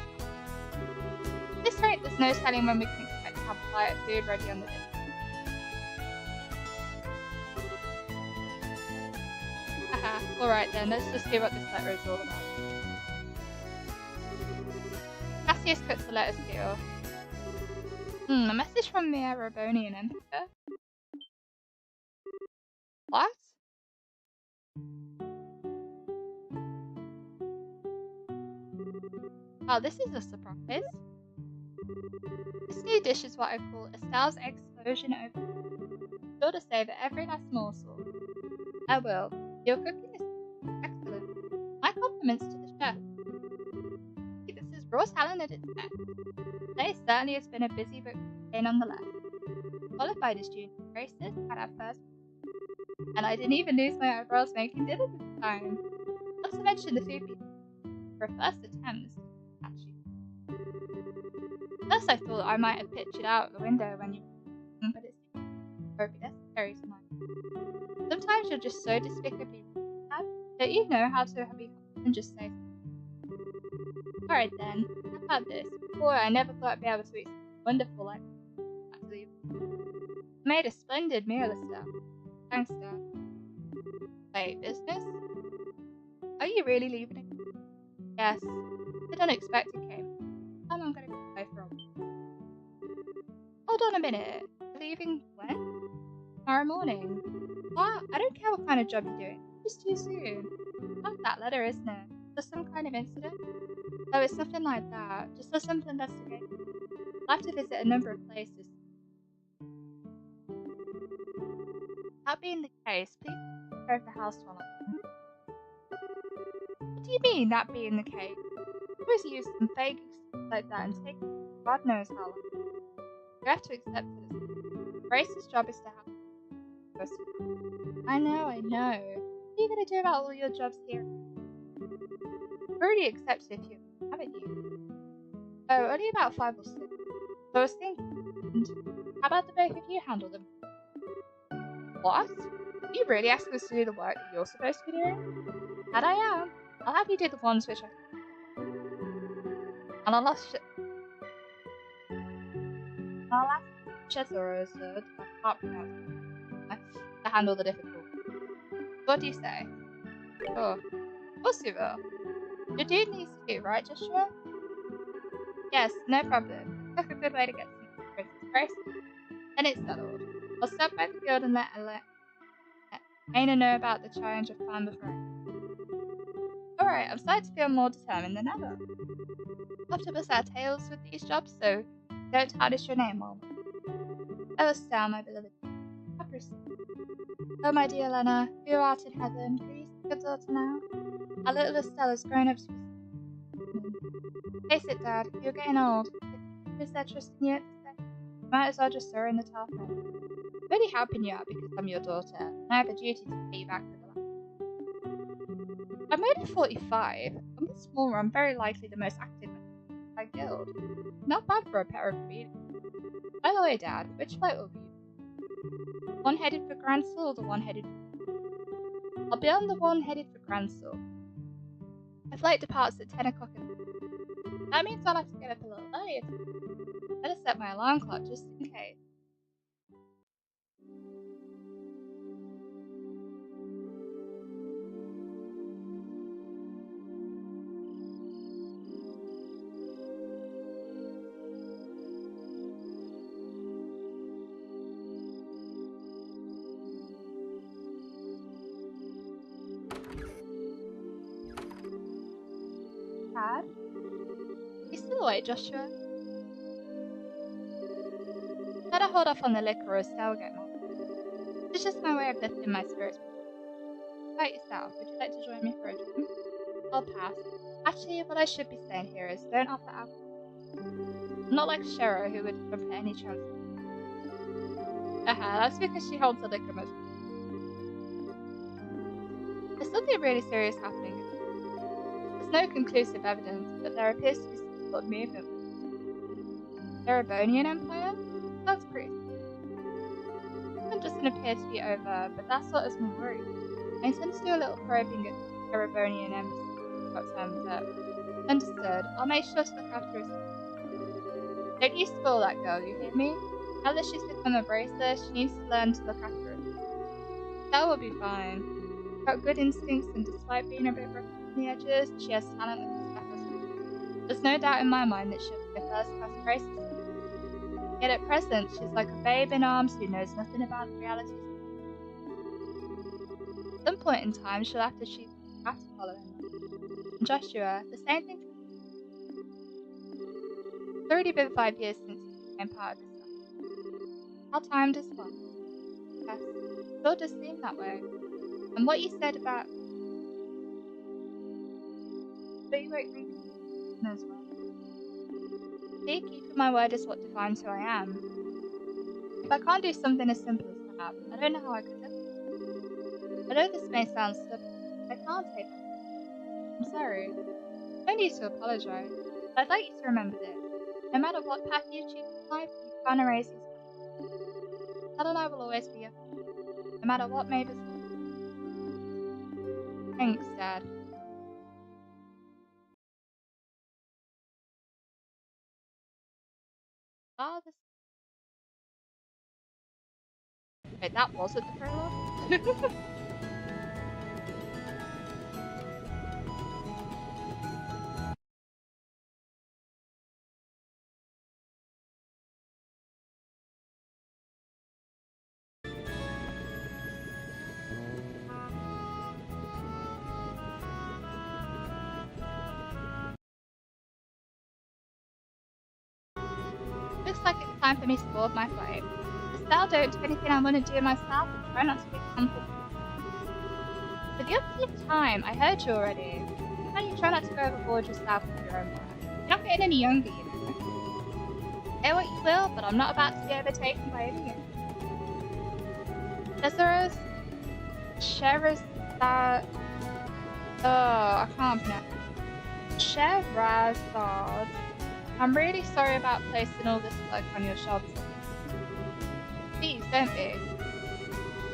At this rate, there's no telling when we can expect to have a fire food ready on the dinner. Haha, alright then, let's just see what this letter is all about. Cassius cuts the letter seal. A message from the Erebonian Emperor? What? Oh, this is a surprise. This new dish is what I call Estelle's explosion over. Sure to savor every last morsel. I will. Your cooking is excellent. My compliments to the chef. This is raw talent at its best. Today certainly has been a busy but day nonetheless. Qualified as junior graces at our first, and I didn't even lose my eyebrows making dinner this time. Not to mention the food for a first attempt. First I thought I might have pitched it out the window when you, but it's probably necessary to mine. Sometimes you're just so despicably bad that you know how to be and just say so. Alright then, how about this? Before I never thought I'd be able to eat something wonderful like that. You made a splendid meal, Estelle. Thanks, Dad. Wait, business? Are you really leaving it? Yes. It unexpected came. I'm gonna go away for a while. Hold on a minute. Leaving when? Tomorrow morning. What? I don't care what kind of job you're doing. Just too soon. Not that letter, isn't it? Just some kind of incident? Oh, it's nothing like that. Just a simple investigation. I'll have to visit a number of places. That being the case, please take care of the house while I'm gone. What do you mean, that being the case? You always use some vague excuse like that and take God knows how long. You have to accept it. Grace's job is to have. I know. What are you going to do about all your jobs here? You've already accepted a few, haven't you? Oh, only about 5 or 6. So I was thinking, how about the both of you handle them? What? Are you really asking us to do the work that you're supposed to be doing? That I am. I'll have you do the ones which I... And I'll ask Chesoro to handle the difficult. What do you say? Oh, of course you will. Your dude needs to do, right, Joshua? Yes, no problem. That's a good way to get some Christmas grace. Then it's settled. I'll stop by the guild and let Aina know about the challenge of climb before. Alright, I'm starting to feel more determined than ever. We'll have to bust our tails with these jobs, so don't tarnish your name, Mom. Oh, Estelle, my beloved. Oh, my dear Lena, you are art in heaven. Please, good daughter now. Our little Estelle has grown up to be. Face it, Dad, you're getting old. Is there trust in you at this day? You might as well just throw in the towel. I'm only helping you out because I'm your daughter, and I have a duty to pay you back for the life. I'm only 45. I'm a smaller, I'm very likely the most active in my guild. Not bad for a pair of feet. By the way, Dad, which flight will be you? One headed for Gransel or the one headed for... I'll be on the one headed for Gransel. My flight departs at 10 o'clock in the morning. That means I'll have to get up a little earlier. Better set my alarm clock just in case. sad. You still awake, Joshua? Better hold off on the liquor or Estelle will get more. It's just my way of lifting my spirits. How about yourself? Would you like to join me for a drink? I'll pass. Actually, what I should be saying here is don't offer alcohol. I'm not like Shero, who would jump at any chance. That's because she holds the liquor much. There's something really serious happening. There's no conclusive evidence, but there appears to be some sort of movement. Erebonian Empire? That's pretty. It doesn't appear to be over, but that's what has me worried. I intend to do a little probing at the Erebonian Embassy. Got terms up. Understood. I'll make sure to look after her. Don't you spoil that girl, you hear me? Now that she's become a bracer, she needs to learn to look after her. That will be fine. She's got good instincts, and despite being a bit rough on the edges, she has talent that can step us. There's no doubt in my mind that she'll be a first-class bracer. Yet at present, she's like a babe in arms who knows nothing about the realities. At some point in time, she'll have to choose to follow him. And Joshua, the same thing. It's already been 5 years since he became part of this life. How time does fly. Yes, it still does seem that way. And what you said about... But you won't drink as well. See, keeping my word is what defines who I am. If I can't do something as simple as that, I don't know how I could do it. I know this may sound stupid, but I can't take it. I'm sorry. No need to apologize, but I'd like you to remember this. No matter what path you choose in life, you can't erase these paths. Dad and I will always be a family, no matter what may befall. Thanks, Dad. Wait, that wasn't the prologue? Looks like it's time for me to board my flight. Estelle, don't do anything I want to do myself and try not to be comfortable. For the umpteenth time, I heard you already. How do you try not to go overboard yourself with your own work? You're not getting any younger, you know. Say what you will, but I'm not about to be overtaken by any younger. Cesaros? Sherazad... Oh, I can't pronounce it. Sherazad. I'm really sorry about placing all this work on your shoulders. Please, don't be.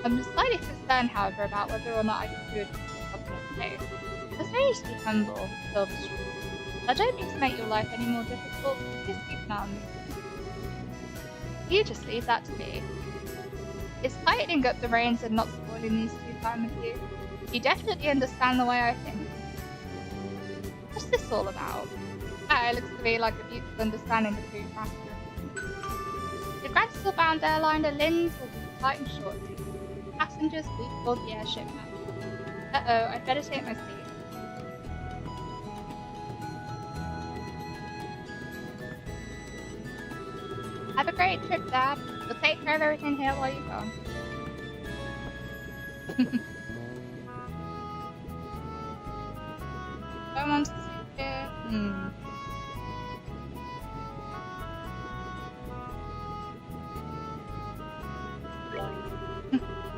I'm slightly concerned, however, about whether or not I can do it in a place. There's no need to be humble, Silver Street. I don't mean to make your life any more difficult, just keep an eye on me. You just leave that to me. It's tightening up the reins and not spoiling these two time with you. You definitely understand the way I think. What's this all about? It looks to me like a beautiful understanding between masters. The Grantsville-bound airliner Linz will be departing shortly. Passengers, please board the airship now. Uh-oh, I'd better take my seat. Have a great trip, Dad. We'll take care of everything here while you're gone. No one's here.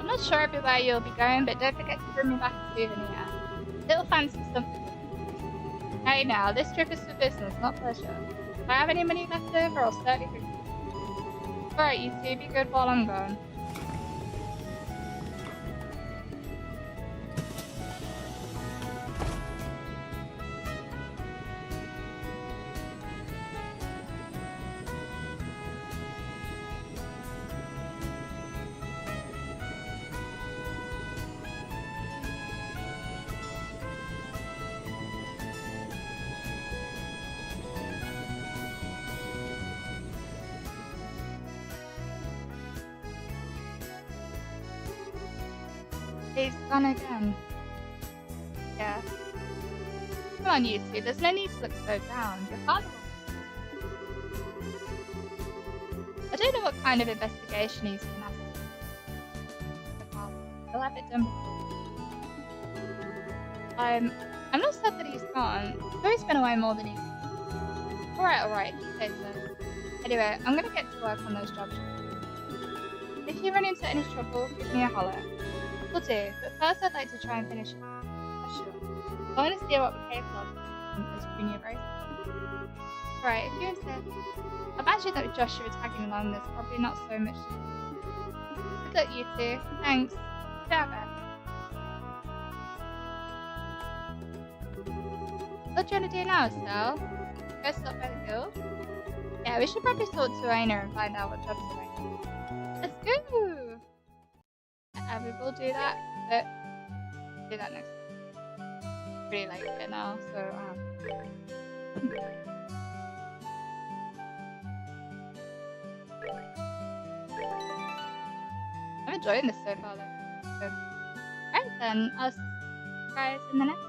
I'm not sure everywhere you'll be going, but don't forget to bring me back a souvenir. Little fancy something. Hey now, this trip is for business, not pleasure. If I have any money left over, I'll certainly bring it. Alright, you two, be good while I'm gone. He's gone again. Yeah. Come on, you two. There's no need to look so down. Your father will... I don't know what kind of investigation he's been asked to do. He'll have it done before. I'm not sad that he's gone. Sure, he's been away more than he's... Alright, you say so. Anyway, I'm gonna get to work on those jobs. If you run into any trouble, give me a holler. Will do, but first I'd like to try and finish. Sure. I want to see what we're capable of in this junior race. Right, if you insist. I imagine that with Joshua tagging along, there's probably not so much. Good luck, you two. Thanks. Ciao, Ben. What do you want to do now, Estelle? Go stop by the guild? Yeah, we should probably talk to Aina and find out what jobs are available. Let's go! We will do that, but do that next time. Pretty late here now, so I'm enjoying this so far though. So, alright then, I'll see you guys in the next